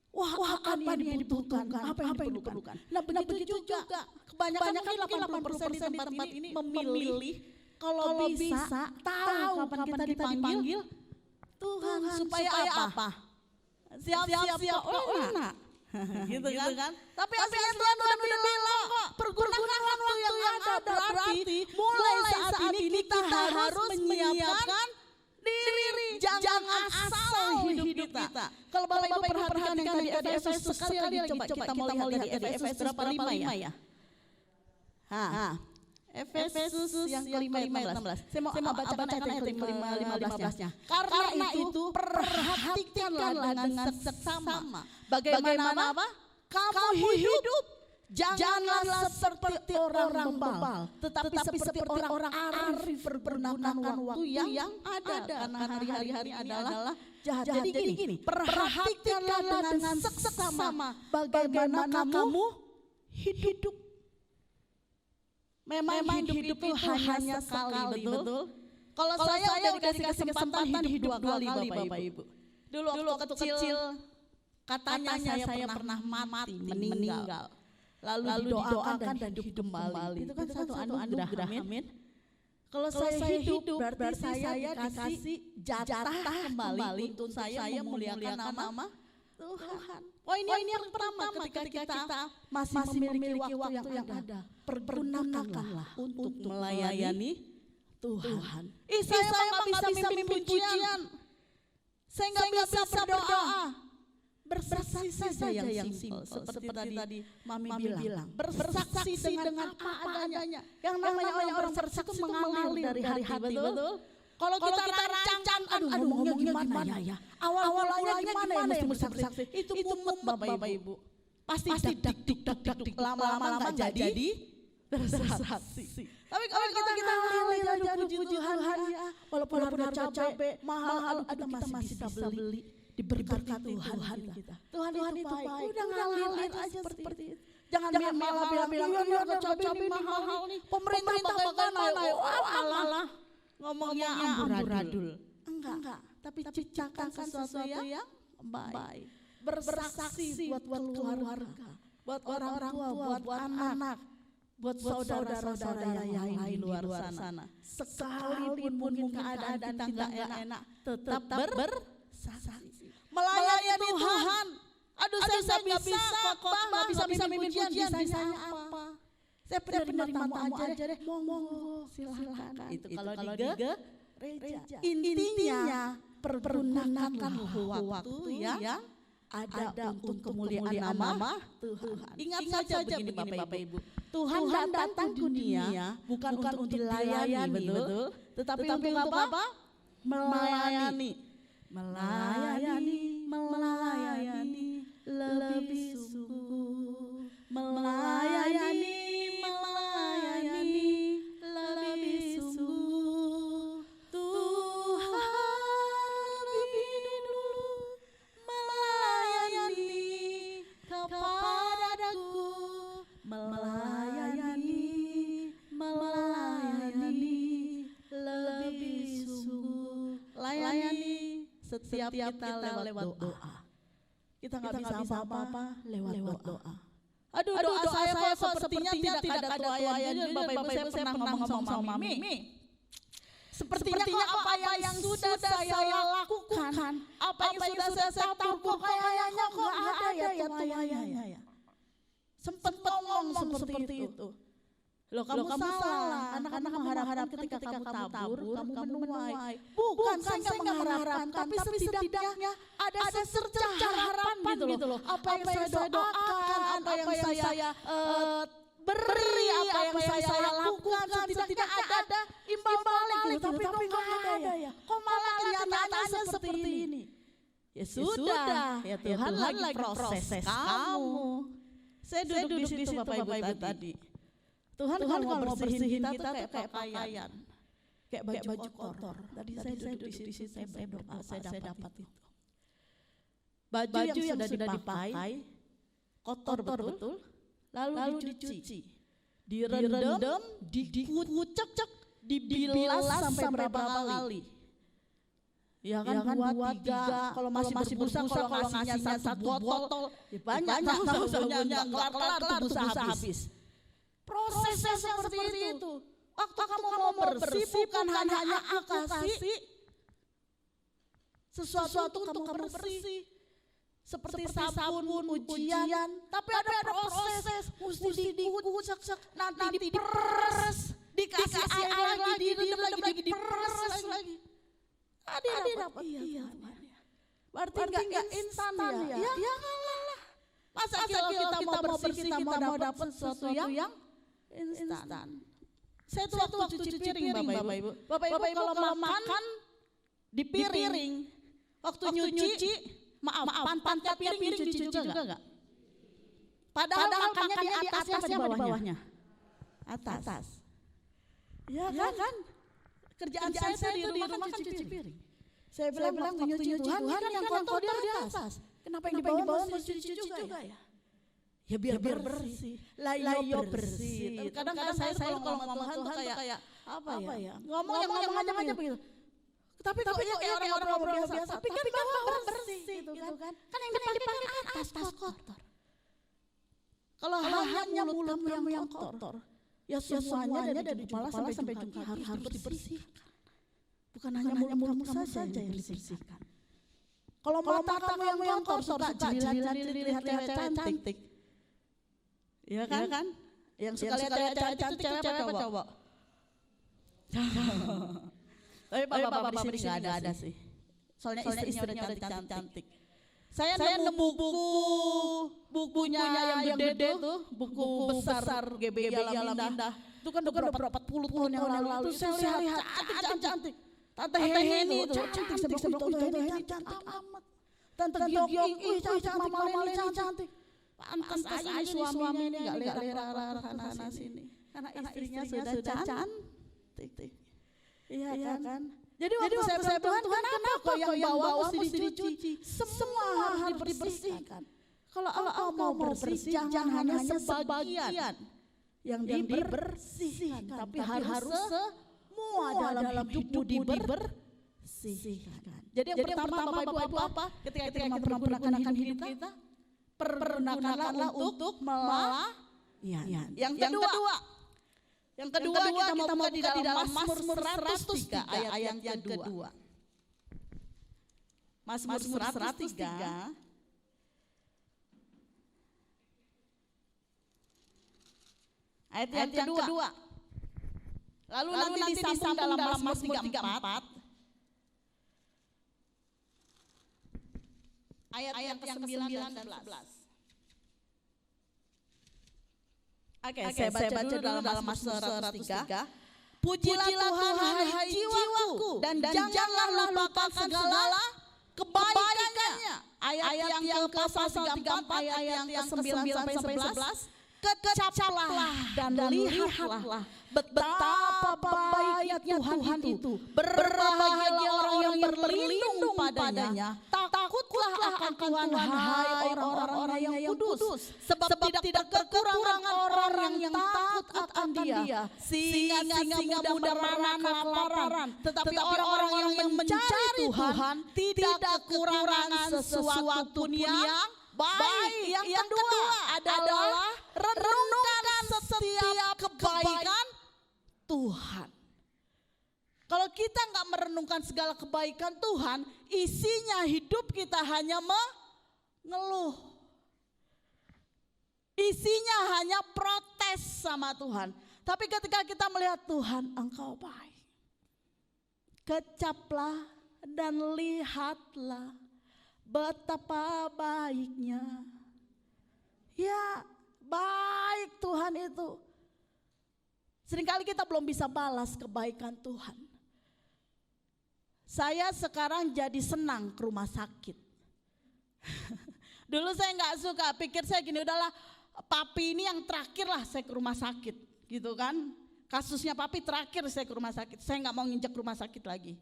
Wah, apa yang dibutuhkan? Apa yang diperlukan? Nah, begitu juga. Kebanyakan 80% di tempat ini memilih kalau bisa tahu kapan kita dipanggil Tuhan supaya apa? Siap-siap enak. Gitu kan? Tapi Tuhan udah bilang kok, pergunakan waktu yang ada. Berarti mulai saat ini kita harus menyiapkan diri, jangan asal hidup kita. Kalau Bapak Ibu perhatikan yang tadi Efesus sekali lagi coba kita mau lihat di Efesus berapa 5 ya? Efesus yang kelima ayat 16. Saya mau bacakan ayat kelima 15-nya. Karena itu perhatikanlah dengan seksama bagaimana kamu hidup. Janganlah seperti orang bebal, tetapi seperti orang arif bergunakan waktu yang ada. Karena hari-hari adalah jahat. Jadi gini, perhatikanlah dengan seksama bagaimana kamu hidup. Memang hidup itu hanya sekali, betul? Kalau saya udah dikasih kesempatan hidup 2 kali Bapak Ibu. Dulu waktu kecil katanya saya pernah mati, meninggal. Lalu didoakan dan hidup kembali. Itu kan satu anugerah. Amin. Kalau saya hidup berarti saya dikasih jatah kembali untuk saya memuliakan nama Tuhan. Oh ini yang pertama ketika kita masih memiliki waktu yang ada. Pergunakanlah untuk melayani Tuhan. Saya nggak bisa mimpin pujian. Saya nggak bisa berdoa. Bersaksi saja yang simpel. Seperti tadi Mami bilang. Bersaksi dengan apa adanya. Yang namanya orang bersaksi itu mengalir dari hati, betul? Kalau kita rancang, aduh ngomongnya gimana ya? Awalnya gimana ya mesti bersaksi? Itu mumet Bapak Ibu. Pasti dak lama-lama nggak jadi bersaksi. Tapi kalau kita ngalir aja puji Tuhan ya, walaupun harga capek mahal kita masih bisa beli. Diberkati Tuhan kita. Tuhan itu baik. Udah ngalir aja seperti itu. Jangan malah bilang harga cabai mahal nih. Pemerintah bagaimana ya? Alah. Ngomongnya amburadul. Enggak. Tapi ciptakan sesuatu yang baik. Bersaksi buat keluarga, buat orang tua, buat anak, buat saudara-saudara yang lain di luar sana. Sekalipun keadaan kita nggak enak, tetap bersaksi. Melayani Tuhan. Aduh saya nggak bisa khotbah, nggak bisa mimpin pujian, bisanya apa? Saya penerima tamu aja deh. Monggo, silakan. Itu kalau di gereja. Intinya pergunakan waktu yang ada untuk kemuliaan nama Tuhan. Ingat saja begini Bapak Ibu. Tuhan datang ke dunia bukan untuk dilayani, betul? Tetapi untuk apa? Melayani. Lebih sungguh. Melayani lebih sungguh. Tuhan lebih dulu melayani kepadaku. Melayani lebih sungguh. Layani setiap kita lewat doa. Kita nggak bisa apa-apa lewat doa. Aduh doa saya kok sepertinya tidak ada tuayanya. Bapak Ibu saya pernah ngomong sama Mami. Sepertinya apa yang sudah saya lakukan, apa yang sudah saya tabur kayaknya kok nggak ada ya tuayanya ya. Sempat ngomong seperti itu. Loh kamu salah, anak-anak mengharapkan ketika kamu tabur, kamu menuai. Bukan, saya nggak mengharapkan, tapi setidaknya ada secercah harapan gitu loh. Apa yang saya doakan, apa yang saya beri, apa yang saya lakukan, setidaknya ada imbal balik gitu. Tapi kok nggak ada ya? Kok malah kenyataannya seperti ini? Ya sudah, ya Tuhan lagi proses kamu. Saya duduk di situ Bapak Ibu tadi. Tuhan kalau mau bersihin kita tuh kayak pakaian, kayak baju kotor. Tadi saya duduk di situ, saya berdoa, saya dapat itu. Baju yang sudah dipakai, kotor betul, lalu dicuci, direndam, dikucek, dibilas sampai berapa kali. Ya kan 2, 3, kalau masih berbusa, kalau ngasihnya 1 botol, ya banyak tahu sebenarnya kelar tuh habis. Prosesnya seperti itu. Waktu kamu mau bersih bukan hanya aku kasih sesuatu untuk kamu bersih. Seperti sabun, ujian, tapi ada proses. Mesti dikucek, nanti diperes, dikasih air lagi, diperes lagi. Ada dapat. Iya. Berarti enggak instan ya? Ya lah. Masa kalau kita mau bersih, kita mau dapat sesuatu yang instan. Saya tuh waktu cuci piring Bapak Ibu. Bapak Ibu kalau makan di piring, waktu nyuci, maaf, pantatnya piring dicuci juga enggak? Padahal makannya di atasnya apa di bawahnya? Atas. Ya kan? Kerjaan saya di rumah kan cuci piring. Saya bilang waktu nyuci Tuhan yang kotor di atas. Kenapa yang di bawah mesti dicuci juga ya? Ya biar bersih. Layo bersih. Kadang-kadang saya kalau ngomong Tuhan tuh kayak apa ya? Ngomong aja begitu. Tapi kok kayak orang biasa. Tapi kan bawah bersih gitu kan. Kan yang dipakai atas kotor. Kalau hanya mulut kamu yang kotor, ya semuanya dari kepala sampai jengkal harus dibersihkan. Bukan hanya mulut kamu saja yang dibersihkan. Kalau mata kamu yang kotor, suka jelilat-jelilat lihat cewek cantik. Iya kan? Yang suka lihat cewek cantik itu cewek apa cowok? Tapi bapak-bapak di sini nggak ada sih. Soalnya istrinya udah cantik-cantik. Saya nemu bukunya yang gede tuh, buku besar GBI Alam Indah. Itu kan udah berapa puluh tahun yang lalu. Itu saya lihat cantik. Tante Heni itu cantik. Saya bilang, Tante Heni cantik amat. Tante Gioking, cantik. Mama Leni cantik. Pantas aja nih suami ini gak lera sana sini. Karena istrinya sudah cantik. Iya kan? Jadi waktu saya bilang, Tuhan kenapa yang bawa mesti dicuci? Semua harus dibersihkan. Kalau engkau mau bersih, jangan hanya sebagian yang dibersihkan, tapi harus semua dalam hidupmu dibersihkan. Jadi yang pertama Bapak Ibu apa? Ketika kita mempergunakan hidup kita, pergunakanlah untuk melayani. Yang kedua kita mau buka di dalam Mazmur 103 ayat yang kedua. Mazmur 103 ayat yang kedua. Lalu nanti disambung dalam Mazmur 34 ayat yang ke-9 dan 11. Oke, saya baca dulu dalam Mazmur 103. Pujilah Tuhan hai jiwaku dan janganlah lupakan segala kebaikannya. Ayat yang ke-34 ayat yang ke-9 sampai 11. Kecaplah dan lihatlah betapa baiknya Tuhan itu. Berbahagia orang yang berlindung padanya. Takutlah akan Tuhan hai orang-orang yang kudus. Sebab tidak kekurangan orang yang takut akan Dia. Singa muda merana kelaparan. Tetapi orang-orang yang mencari Tuhan tidak kekurangan sesuatu pun yang baik. Yang kedua adalah renungkan setiap kebaikan Tuhan. Kalau kita nggak merenungkan segala kebaikan Tuhan, isinya hidup kita hanya mengeluh. Isinya hanya protes sama Tuhan. Tapi ketika kita melihat Tuhan, Engkau baik. Kecaplah dan lihatlah betapa baiknya. Ya, baik Tuhan itu. Seringkali kita belum bisa balas kebaikan Tuhan. Saya sekarang jadi senang ke rumah sakit. Dulu saya nggak suka, pikir saya gini, udahlah papi ini yang terakhir lah saya ke rumah sakit, gitu kan. Kasusnya papi terakhir saya ke rumah sakit, saya nggak mau nginjek rumah sakit lagi.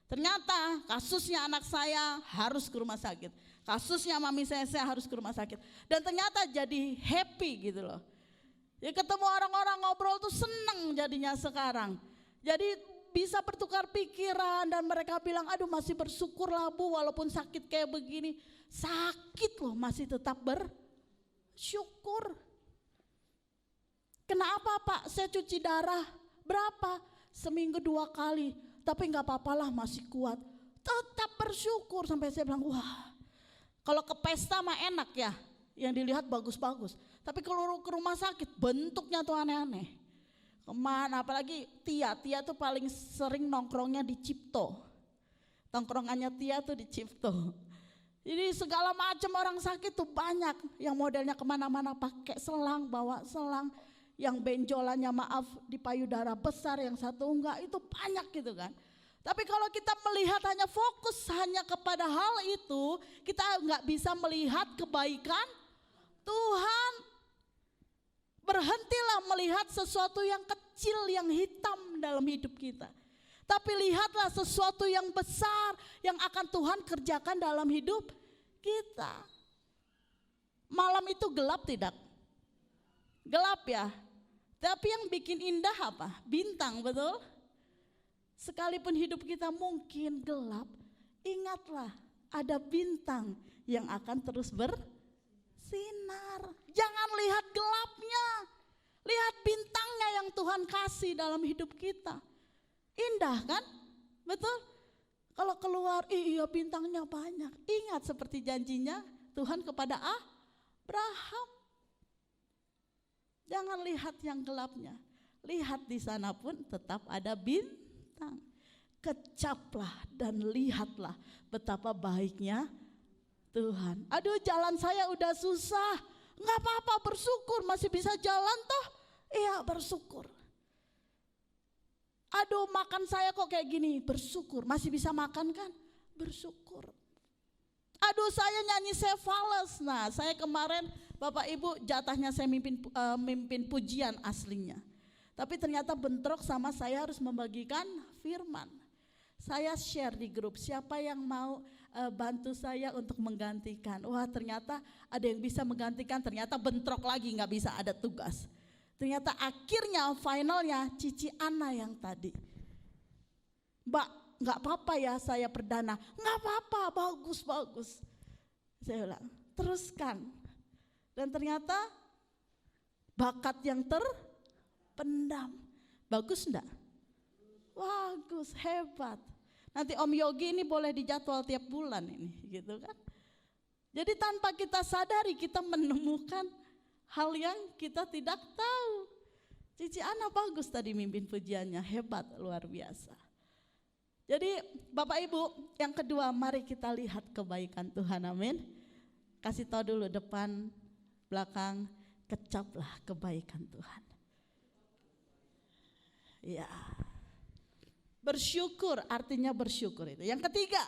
Ternyata kasusnya anak saya harus ke rumah sakit. Kasusnya mami saya harus ke rumah sakit. Dan ternyata jadi happy gitu loh. Ya ketemu orang-orang ngobrol tuh seneng jadinya sekarang. Jadi bisa bertukar pikiran dan mereka bilang, aduh masih bersyukurlah Bu walaupun sakit kayak begini. Sakit loh masih tetap bersyukur. Kenapa Pak? Saya cuci darah berapa? Seminggu 2 kali. Tapi gak apa-apalah masih kuat. Tetap bersyukur sampai saya bilang, wah kalau ke pesta mah enak ya. Yang dilihat bagus-bagus. Tapi kalau ke rumah sakit bentuknya tuh aneh-aneh. Kemana apalagi Tia tuh paling sering nongkrongnya di Cipto. Tongkrongannya Tia tuh di Cipto. Jadi segala macam orang sakit tuh banyak. Yang modelnya kemana-mana pakai selang, bawa selang. Yang benjolannya maaf di payudara besar, yang satu enggak, itu banyak gitu kan. Tapi kalau kita melihat hanya fokus hanya kepada hal itu, kita enggak bisa melihat kebaikan Tuhan. Berhentilah melihat sesuatu yang kecil, yang hitam dalam hidup kita. Tapi lihatlah sesuatu yang besar yang akan Tuhan kerjakan dalam hidup kita. Malam itu gelap tidak? Gelap ya. Tapi yang bikin indah apa? Bintang, betul? Sekalipun hidup kita mungkin gelap, ingatlah ada bintang yang akan terus bersinar. Jangan lihat gelapnya, lihat bintangnya yang Tuhan kasih dalam hidup kita. Indah kan? Betul? Kalau keluar, iya bintangnya banyak. Ingat seperti janjinya Tuhan kepada Abraham. Jangan lihat yang gelapnya. Lihat di sana pun tetap ada bintang. kecaplah dan lihatlah betapa baiknya Tuhan. Aduh, jalan saya udah susah. Nggak apa-apa, bersyukur masih bisa jalan toh. Iya, bersyukur. Aduh, makan saya kok kayak gini, bersyukur. Masih bisa makan kan? Bersyukur. Aduh, saya nyanyi saya fales. Nah, saya kemarin Bapak Ibu jatahnya saya mimpin pujian aslinya. Tapi ternyata bentrok sama saya harus membagikan firman. Saya share di grup, siapa yang mau bantu saya untuk menggantikan. Wah, ternyata ada yang bisa menggantikan, ternyata bentrok lagi, nggak bisa, ada tugas. Ternyata akhirnya finalnya Cici Ana yang tadi. Mbak, nggak apa-apa ya saya perdana. Nggak apa-apa, bagus. Saya bilang, teruskan. Dan ternyata bakat yang terpendam. Bagus enggak? Bagus, hebat. Nanti Om Yogi ini boleh dijadwal tiap bulan ini, gitu kan. Jadi tanpa kita sadari kita menemukan hal yang kita tidak tahu. Cici Ana bagus tadi mimpin pujiannya, hebat, luar biasa. Jadi Bapak Ibu, yang kedua mari kita lihat kebaikan Tuhan, amin. Kasih tahu dulu depan, belakang, kecaplah kebaikan Tuhan. Ya. Bersyukur artinya bersyukur itu. Yang ketiga,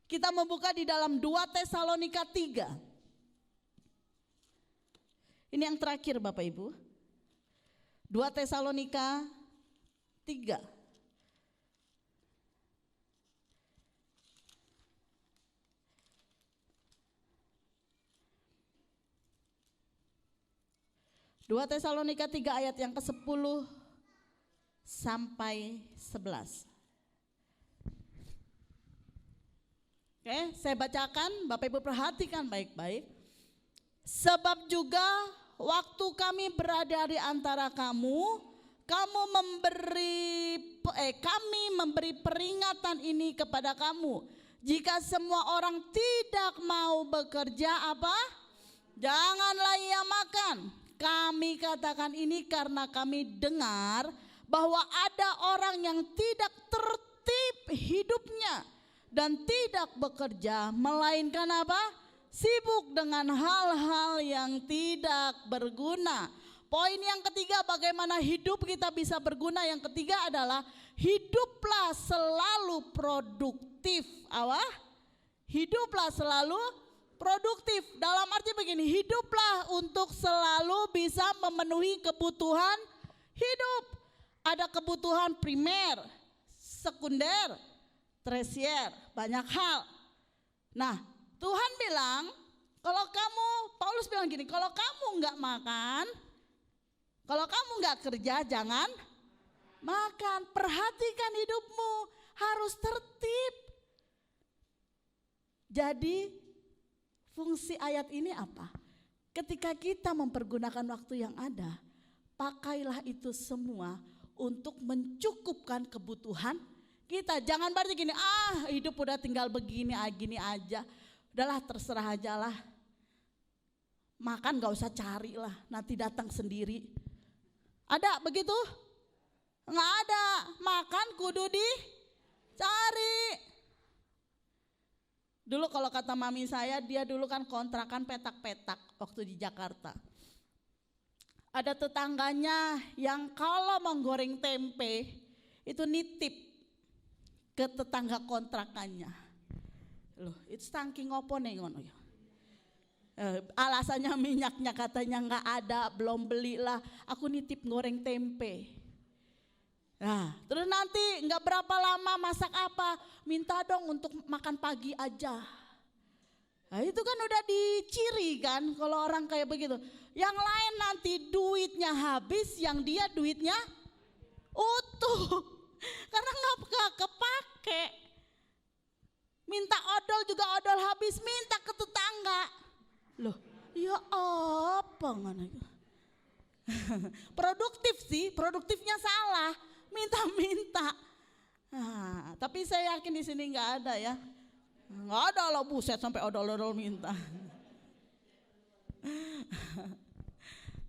kita membuka di dalam 2 Tesalonika 3. Ini yang terakhir Bapak Ibu. 2 Tesalonika 3. Dua Tesalonika 3 ayat yang ke-10 sampai 11. Oke, saya bacakan, Bapak Ibu perhatikan baik-baik. Sebab juga waktu kami berada di antara kamu, kami memberi peringatan ini kepada kamu. Jika semua orang tidak mau bekerja apa? Janganlah ia makan. Kami katakan ini karena kami dengar bahwa ada orang yang tidak tertib hidupnya dan tidak bekerja, melainkan apa? Sibuk dengan hal-hal yang tidak berguna. Poin yang ketiga, bagaimana hidup kita bisa berguna. Yang ketiga adalah hiduplah selalu produktif. Hiduplah selalu produktif. Dalam arti begini, hiduplah untuk selalu bisa memenuhi kebutuhan hidup. Ada kebutuhan primer, sekunder, tersier, banyak hal. Nah, Tuhan bilang, Paulus bilang gini, kalau kamu nggak makan, kalau kamu nggak kerja, jangan makan. Perhatikan hidupmu, harus tertib. Jadi, fungsi ayat ini apa? Ketika kita mempergunakan waktu yang ada, pakailah itu semua untuk mencukupkan kebutuhan kita. Jangan berarti gini, hidup udah tinggal begini, gini aja. Udahlah terserah aja lah. Makan gak usah cari lah, nanti datang sendiri. Ada begitu? Nggak ada, makan kudu dicari. Dulu kalau kata mami saya, dia dulu kan kontrakan petak-petak waktu di Jakarta. Ada tetangganya yang kalau menggoreng tempe itu nitip ke tetangga kontrakannya. Loh, itu saking opo nih ngono ya. Alasannya minyaknya katanya nggak ada, belum belilah. Aku nitip goreng tempe. Nah, terus nanti nggak berapa lama masak apa, minta dong untuk makan pagi aja. Nah, itu kan udah diciri kan kalau orang kayak begitu. Yang lain nanti duitnya habis, yang dia duitnya utuh. Karena nggak kepake. Minta odol juga odol habis, minta ke tetangga. Loh, ya apa ngana? Produktif sih, produktifnya salah. Minta-minta. Nah, tapi saya yakin di sini nggak ada ya. Nggak ada loh, buset sampai odol-odol minta.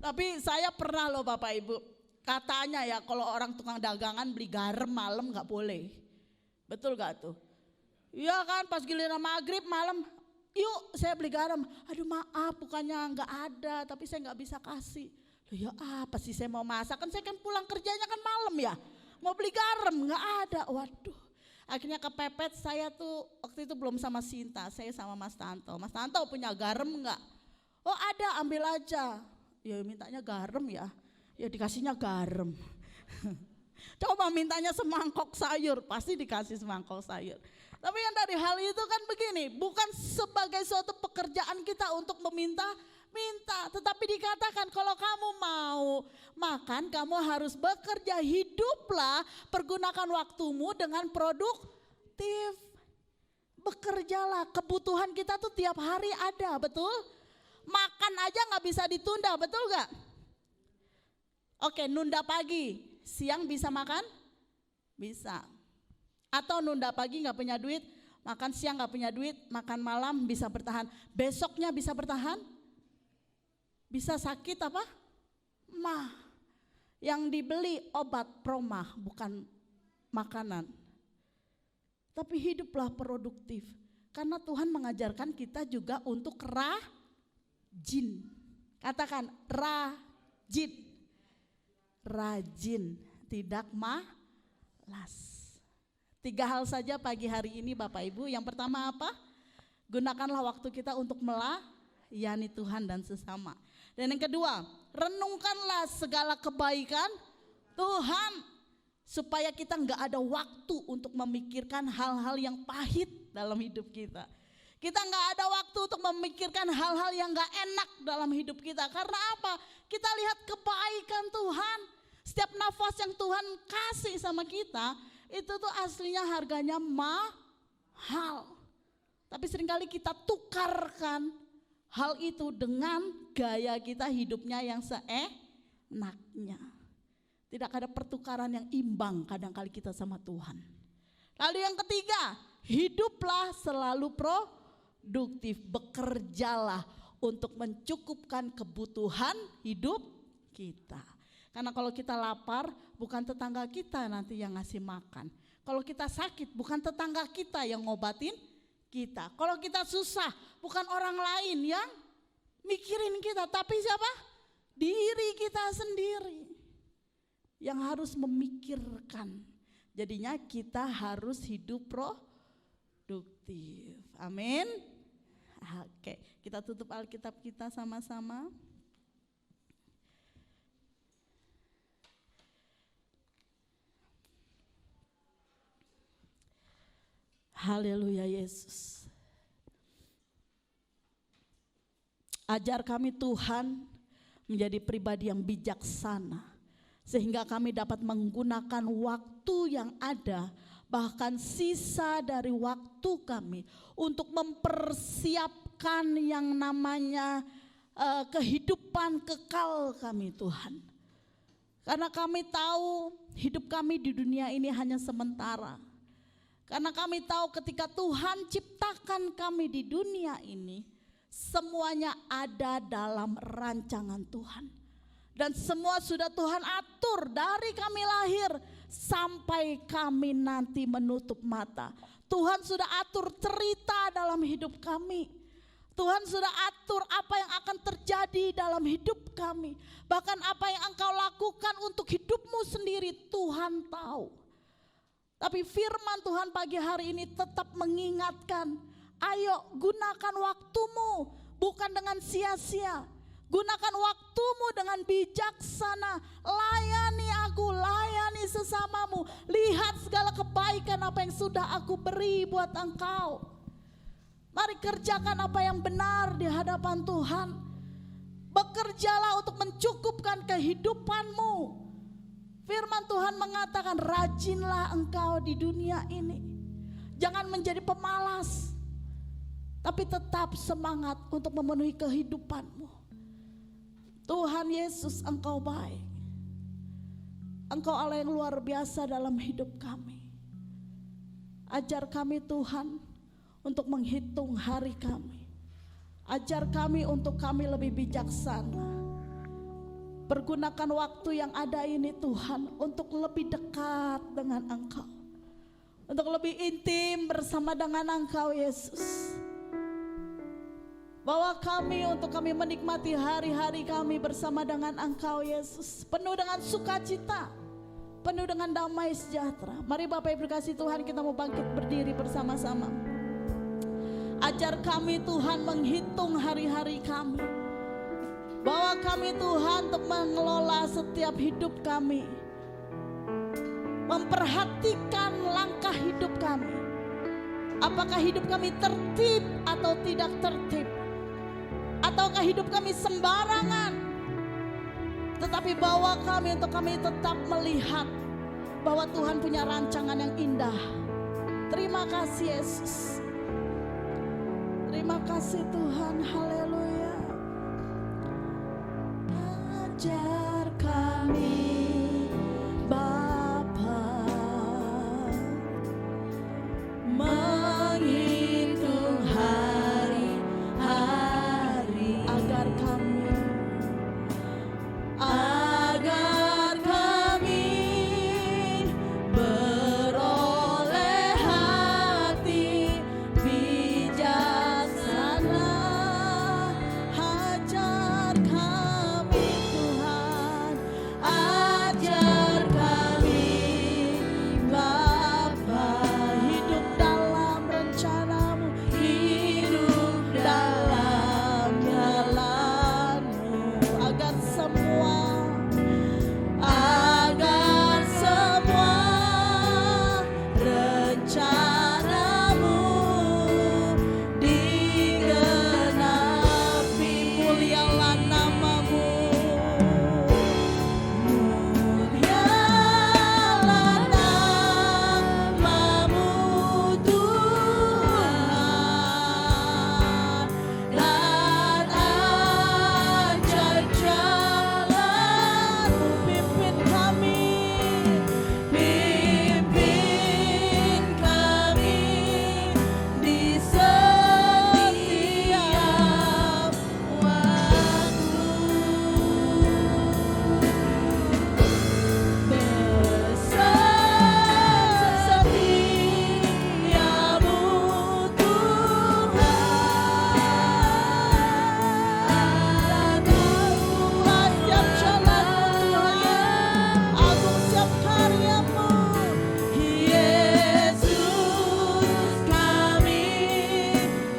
Tapi saya pernah loh Bapak Ibu, katanya ya kalau orang tukang dagangan beli garam malam nggak boleh. Betul gak tuh? Iya kan, pas giliran maghrib malam, yuk saya beli garam. Aduh maaf, bukannya nggak ada, tapi saya nggak bisa kasih. Loh ya apa sih, saya mau masak, kan saya kan pulang kerjanya kan malam ya. Mau beli garam nggak ada, waduh. Akhirnya kepepet, saya tuh waktu itu belum sama Sinta, saya sama Mas Tanto. Mas Tanto punya garam nggak? Oh ada, ambil aja. Ya mintanya garam ya dikasihnya garam. Coba mintanya semangkok sayur, pasti dikasih semangkok sayur. Tapi yang dari hal itu kan begini, bukan sebagai suatu pekerjaan kita untuk minta, tetapi dikatakan kalau kamu mau makan, kamu harus bekerja, hiduplah, pergunakan waktumu dengan produktif. Bekerjalah, kebutuhan kita tuh tiap hari ada, betul? Makan aja gak bisa ditunda, betul gak? Oke, nunda pagi, siang bisa makan? Bisa. Atau nunda pagi gak punya duit, makan siang gak punya duit, makan malam bisa bertahan. Besoknya bisa bertahan? Bisa sakit apa? Mah. Yang dibeli obat promah, bukan makanan. Tapi hiduplah produktif. Karena Tuhan mengajarkan kita juga untuk rajin. Katakan rajin. Rajin, tidak malas. 3 hal saja pagi hari ini Bapak Ibu. Yang pertama apa? Gunakanlah waktu kita untuk melayani Tuhan dan sesama. Dan yang kedua, renungkanlah segala kebaikan Tuhan. Supaya kita gak ada waktu untuk memikirkan hal-hal yang pahit dalam hidup kita. Kita gak ada waktu untuk memikirkan hal-hal yang gak enak dalam hidup kita. Karena apa? Kita lihat kebaikan Tuhan. Setiap nafas yang Tuhan kasih sama kita, itu tuh aslinya harganya mahal. Tapi seringkali kita tukarkan hal itu dengan gaya kita hidupnya yang seenaknya. Tidak ada pertukaran yang imbang kadang-kali kita sama Tuhan. Lalu yang ketiga, hiduplah selalu produktif. Bekerjalah untuk mencukupkan kebutuhan hidup kita. Karena kalau kita lapar, bukan tetangga kita nanti yang ngasih makan. Kalau kita sakit, bukan tetangga kita yang ngobatin kita. Kalau kita susah, bukan orang lain yang mikirin kita. Tapi siapa? Diri kita sendiri yang harus memikirkan. Jadinya kita harus hidup produktif. Amin. Oke, kita tutup Alkitab kita sama-sama. Haleluya Yesus. Ajar kami Tuhan menjadi pribadi yang bijaksana. Sehingga kami dapat menggunakan waktu yang ada, bahkan sisa dari waktu kami untuk mempersiapkan yang namanya kehidupan kekal kami Tuhan. Karena kami tahu hidup kami di dunia ini hanya sementara. Karena kami tahu ketika Tuhan ciptakan kami di dunia ini, semuanya ada dalam rancangan Tuhan. Dan semua sudah Tuhan atur dari kami lahir sampai kami nanti menutup mata. Tuhan sudah atur cerita dalam hidup kami. Tuhan sudah atur apa yang akan terjadi dalam hidup kami. Bahkan apa yang engkau lakukan untuk hidupmu sendiri Tuhan tahu. Tapi firman Tuhan pagi hari ini tetap mengingatkan, ayo gunakan waktumu bukan dengan sia-sia. Gunakan waktumu dengan bijaksana. Layani aku, layani sesamamu. Lihat segala kebaikan apa yang sudah aku beri buat engkau. Mari kerjakan apa yang benar di hadapan Tuhan. Bekerjalah untuk mencukupkan kehidupanmu. Firman Tuhan mengatakan rajinlah engkau di dunia ini. Jangan menjadi pemalas, tapi tetap semangat untuk memenuhi kehidupanmu. Tuhan Yesus, engkau baik. Engkau Allah yang luar biasa dalam hidup kami. Ajar kami Tuhan untuk menghitung hari kami. Ajar kami untuk kami lebih bijaksana. Pergunakan waktu yang ada ini Tuhan untuk lebih dekat dengan Engkau. untuk lebih intim bersama dengan Engkau Yesus. Bawa kami untuk kami menikmati hari-hari kami bersama dengan Engkau Yesus, penuh dengan sukacita, penuh dengan damai sejahtera. Mari Bapak Ibu kasih Tuhan, kita mau bangkit berdiri bersama-sama. Ajar kami Tuhan menghitung hari-hari kami. Bawa kami Tuhan untuk mengelola setiap hidup kami, memperhatikan langkah hidup kami. Apakah hidup kami tertib atau tidak tertib? Ataukah hidup kami sembarangan? Tetapi bawa kami untuk kami tetap melihat bahwa Tuhan punya rancangan yang indah. Terima kasih Yesus. Terima kasih Tuhan. Haleluya. Ajar kami Bapa menghitung hari-hari agar kami beroleh hati bijaksana. Ajar kami Tuhan, ajar kami Bapa, hidup dalam rencanamu, hidup dalam jalanmu, agar semua rencanamu digenapi. Mulialah namamu, mulialah namamu Tuhan, dan ajar jalanmu. Pimpin kami di setiap waktu. Besar setiamu Tuhan, agung setiap jalanmu Tuhan, agung setiap karyamu. Yesus, kami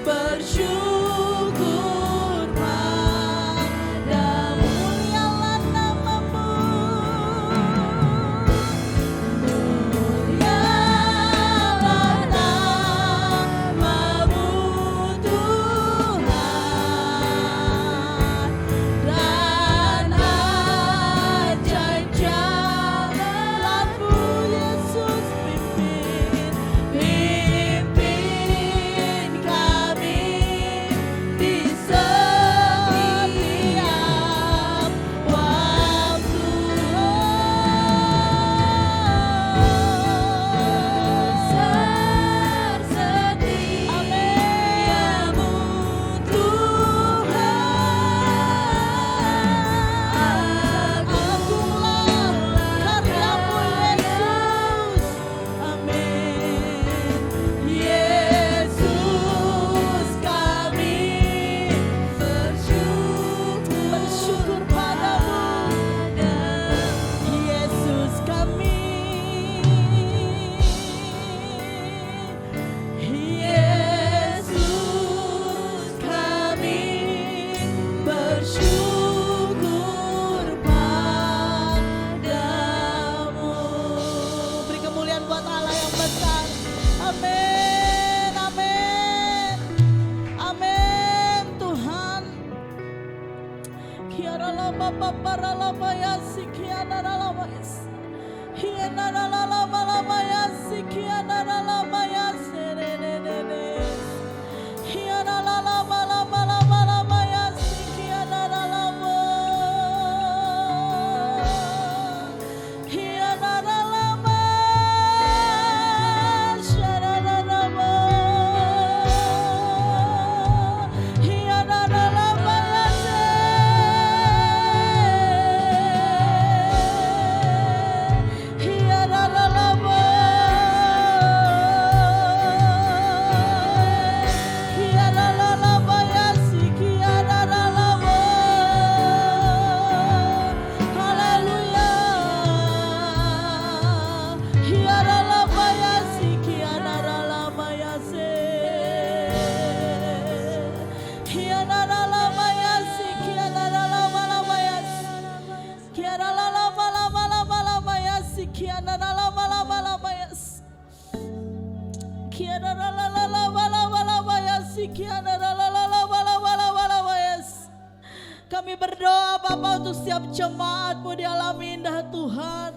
bersyukur padamu. Mulialah namamu, mulialah namamu Tuhan, dan ajar jalanmu. Yesus, pimpin kami di setiap waktu. Besar setiamu Tuhan, agunglah karyamu Yesus. Amin. Yesus, kami bersyukur padamu. Yesus, kami bersyukur padamu. Beri kemuliaan buat Allah yang besar. Amin, amin, amin Tuhan. Kiara lama papara lama yasi, kiara lama yasi, kiara lama yasi, kiara lama yasi, kiara lama yasi, kiara lama, kiara lama, shara lama, kiara lama yasi, kiara lama. Yes. Kami berdoa Bapa untuk setiap jemaat-Mu di alam indah Tuhan.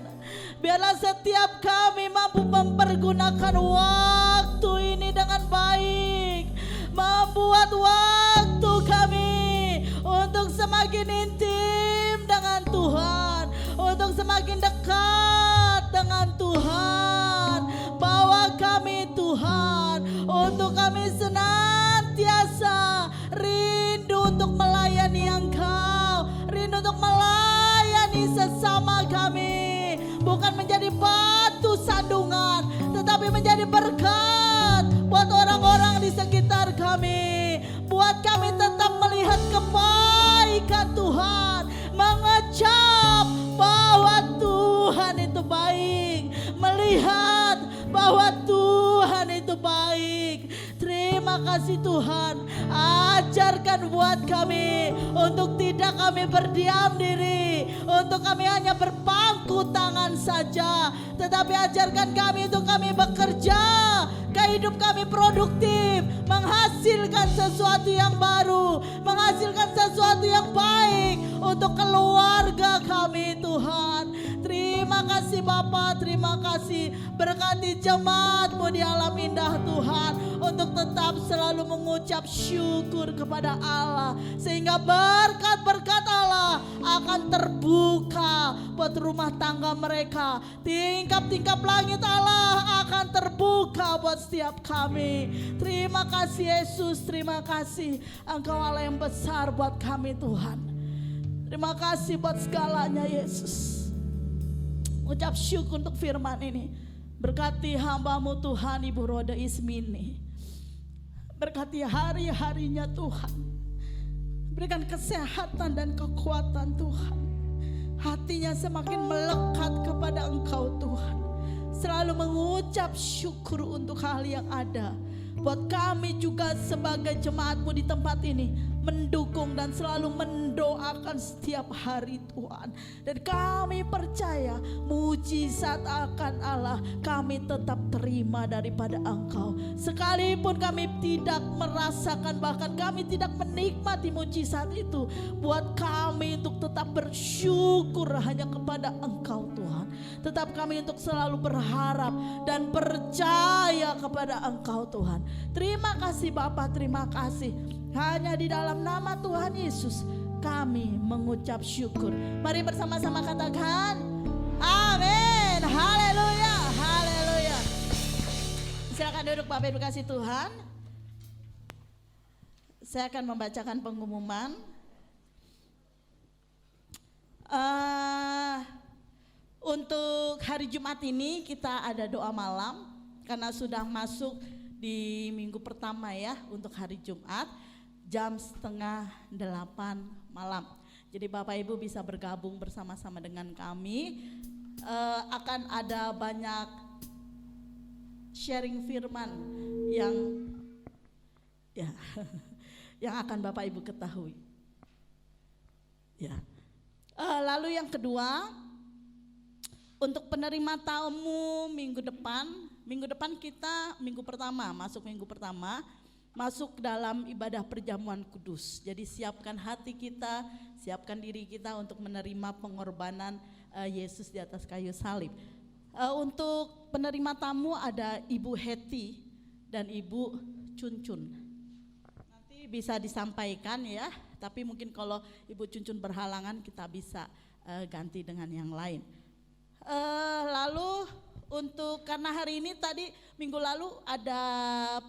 Biarlah setiap kami mampu mempergunakan waktu ini dengan baik. Membuat waktu kami untuk semakin intim dengan Tuhan. Untuk semakin dekat dengan Tuhan. Bawa kami Tuhan. Untuk kami senantiasa rindu untuk melayani Engkau. Rindu untuk melayani sesama kami. Bukan menjadi batu sandungan, tetapi menjadi berkat buat orang-orang di sekitar kami. Buat kami tetap melihat kebaikan Tuhan, mengecap bahwa Tuhan itu baik, melihat bahwa Tuhan itu baik. Terima kasih Tuhan, ajarkan buat kami untuk tidak kami berdiam diri, untuk kami hanya berpangku tangan saja, tetapi ajarkan kami untuk kami bekerja, kehidup kami produktif, menghasilkan sesuatu yang baru, menghasilkan sesuatu yang baik untuk keluarga kami Tuhan. Terima kasih Bapa, terima kasih. Berkati jemaat-Mu di alam indah Tuhan, untuk tetap selalu mengucap syukur kepada Allah, sehingga berkat-berkat Allah akan terbuka buat rumah tangga mereka. Tingkap-tingkap langit Allah akan terbuka buat setiap kami. Terima kasih Yesus, terima kasih Engkau Allah yang besar buat kami Tuhan. Terima kasih buat segalanya Yesus. Ucap syukur untuk firman ini. Berkati hamba-Mu Tuhan Ibu Roda Ismini. Berkati hari-harinya Tuhan. Berikan kesehatan dan kekuatan Tuhan. Hatinya semakin melekat kepada Engkau Tuhan. Selalu mengucap syukur untuk hal yang ada. Buat kami juga sebagai jemaat-Mu di tempat ini, mendukung dan selalu mendoakan setiap hari Tuhan. Dan kami percaya mujizat akan Allah kami tetap terima daripada Engkau. Sekalipun kami tidak merasakan, bahkan kami tidak menikmati mujizat itu, buat kami untuk tetap bersyukur hanya kepada Engkau Tuhan. Tetap kami untuk selalu berharap dan percaya kepada Engkau Tuhan. Terima kasih Bapa, terima kasih. Hanya di dalam nama Tuhan Yesus kami mengucap syukur. Mari bersama-sama katakan amin. Haleluya, haleluya. Silakan duduk Bapak Ibu kasih Tuhan. Saya akan membacakan pengumuman. Untuk hari Jumat ini kita ada doa malam karena sudah masuk di minggu pertama ya untuk hari Jumat jam 7:30 malam. Jadi Bapak Ibu bisa bergabung bersama-sama dengan kami. Akan ada banyak sharing firman yang ya yang akan Bapak Ibu ketahui. Ya. Lalu yang kedua, untuk penerima tamu minggu depan kita minggu pertama masuk dalam ibadah perjamuan kudus. Jadi siapkan hati kita, siapkan diri kita untuk menerima pengorbanan Yesus di atas kayu salib. Untuk penerima tamu ada Ibu Heti dan Ibu Cuncun. Nanti bisa disampaikan ya, tapi mungkin kalau Ibu Cuncun berhalangan kita bisa ganti dengan yang lain. Lalu untuk karena hari ini tadi minggu lalu ada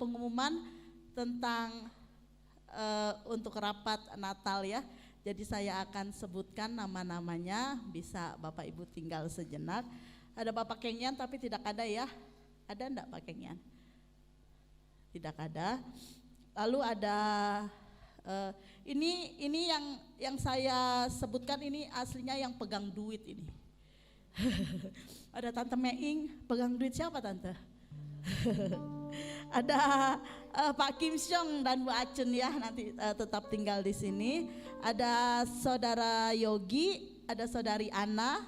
pengumuman tentang untuk rapat Natal ya. Jadi saya akan sebutkan nama-namanya, bisa Bapak Ibu tinggal sejenak. Ada Bapak Kengyan tapi tidak ada ya. Ada enggak Pak Kengyan? Tidak ada. Lalu ada ini yang saya sebutkan ini aslinya yang pegang duit ini. Ada Tante Meing, pegang duit siapa Tante? Ada Pak Kim Syong dan Bu Acun ya, nanti tetap tinggal di sini. Ada Saudara Yogi, ada Saudari Ana,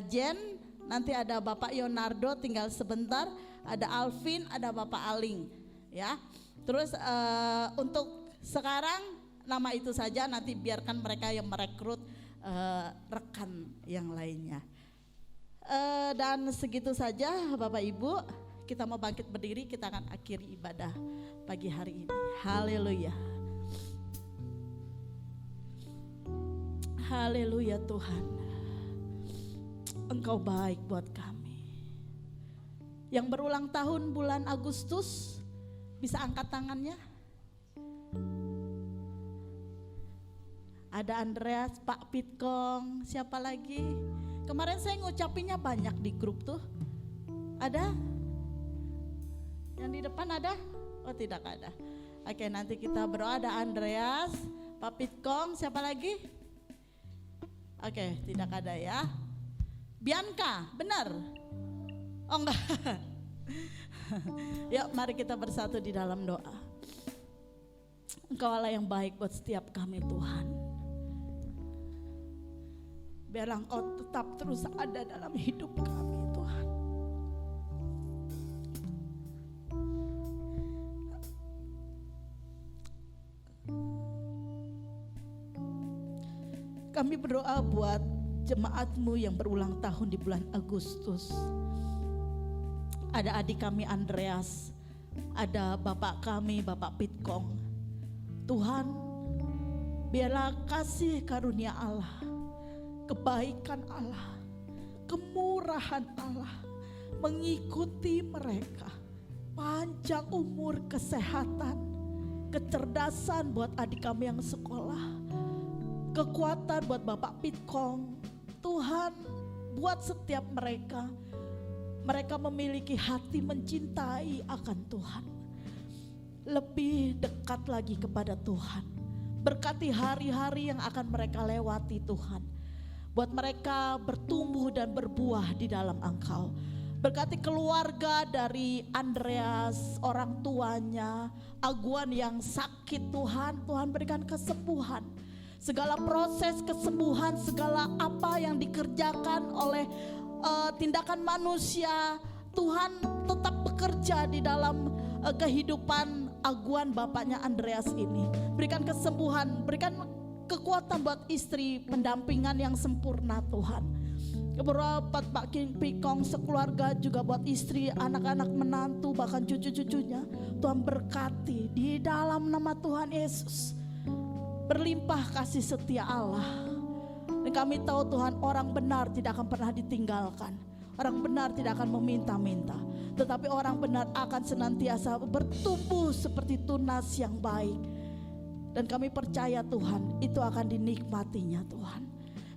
Jen, nanti ada Bapak Yonardo tinggal sebentar, ada Alvin, ada Bapak Aling ya. Terus untuk sekarang nama itu saja, nanti biarkan mereka yang merekrut rekan yang lainnya. Dan segitu saja Bapak Ibu, kita mau bangkit berdiri, kita akan akhiri ibadah pagi hari ini. Haleluya. Haleluya Tuhan, Engkau baik buat kami. Yang berulang tahun bulan Agustus, bisa angkat tangannya. Ada Andreas, Pak Pitkong, siapa lagi? Kemarin saya ngucapinnya banyak di grup tuh. Ada? Yang di depan ada? Oh tidak ada. Oke, nanti kita berdoa. Ada Andreas, Pak Pitkong, siapa lagi? Oke, tidak ada ya. Bianca, benar? Oh enggak. Yuk mari kita bersatu di dalam doa. Engkau Allah yang baik buat setiap kami Tuhan. Biarlah Engkau tetap terus ada dalam hidup kami Tuhan. Kami berdoa buat jemaat-Mu yang berulang tahun di bulan Agustus. Ada adik kami Andreas, ada bapak kami Bapak Pitkong. Tuhan, biarlah kasih karunia Allah, kebaikan Allah, kemurahan Allah mengikuti mereka. Panjang umur, kesehatan, kecerdasan buat adik kami yang sekolah, kekuatan buat Bapak Pitkong. Tuhan, buat setiap mereka memiliki hati mencintai akan Tuhan, lebih dekat lagi kepada Tuhan. Berkati hari-hari yang akan mereka lewati Tuhan, buat mereka bertumbuh dan berbuah di dalam Engkau. Berkati keluarga dari Andreas, orang tuanya, Aguan yang sakit Tuhan, Tuhan berikan kesembuhan. Segala proses kesembuhan, segala apa yang dikerjakan oleh tindakan manusia, Tuhan tetap bekerja di dalam kehidupan Aguan bapaknya Andreas ini. Berikan kesembuhan, berikan kekuatan buat istri, pendampingan yang sempurna Tuhan. Beberapa Pak Pitkong sekeluarga juga buat istri, anak-anak menantu, bahkan cucu-cucunya. Tuhan berkati di dalam nama Tuhan Yesus. Berlimpah kasih setia Allah. Dan kami tahu Tuhan, orang benar tidak akan pernah ditinggalkan. Orang benar tidak akan meminta-minta, tetapi orang benar akan senantiasa bertumbuh seperti tunas yang baik. Dan kami percaya Tuhan, itu akan dinikmatinya Tuhan.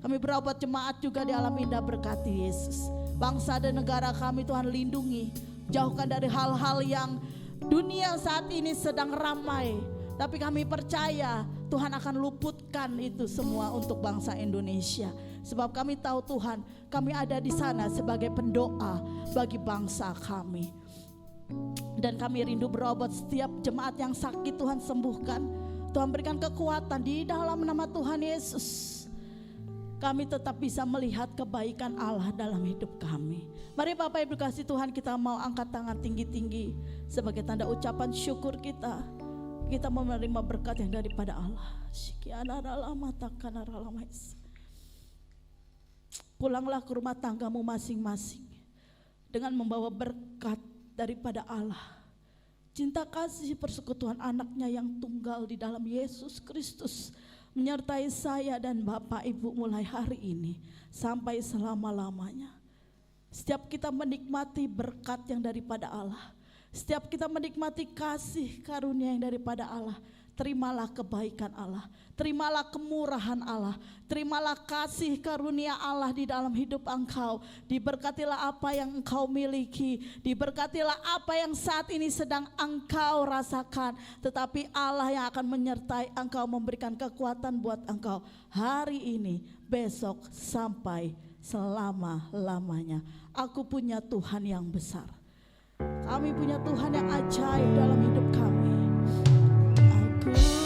Kami berdoa buat jemaat juga di alam indah, berkati Yesus. Bangsa dan negara kami Tuhan lindungi. Jauhkan dari hal-hal yang dunia saat ini sedang ramai. Tapi kami percaya Tuhan akan luputkan itu semua untuk bangsa Indonesia. Sebab kami tahu Tuhan, kami ada di sana sebagai pendoa bagi bangsa kami. Dan kami rindu berdoa buat setiap jemaat yang sakit, Tuhan sembuhkan. Tuhan berikan kekuatan di dalam nama Tuhan Yesus. Kami tetap bisa melihat kebaikan Allah dalam hidup kami. Mari Bapak Ibu kasih Tuhan, kita mau angkat tangan tinggi-tinggi sebagai tanda ucapan syukur kita. Kita mau menerima berkat yang daripada Allah. Pulanglah ke rumah tanggamu masing-masing dengan membawa berkat daripada Allah. Cinta kasih persekutuan anaknya yang tunggal di dalam Yesus Kristus menyertai saya dan Bapak Ibu mulai hari ini sampai selama-lamanya. Setiap kita menikmati berkat yang daripada Allah, setiap kita menikmati kasih karunia yang daripada Allah, terimalah kebaikan Allah, terimalah kemurahan Allah, terimalah kasih karunia Allah di dalam hidup engkau. Diberkatilah apa yang engkau miliki, diberkatilah apa yang saat ini sedang engkau rasakan. Tetapi Allah yang akan menyertai engkau, memberikan kekuatan buat engkau hari ini, besok, sampai selama-lamanya. Aku punya Tuhan yang besar. Kami punya Tuhan yang ajaib dalam hidup kami. Aku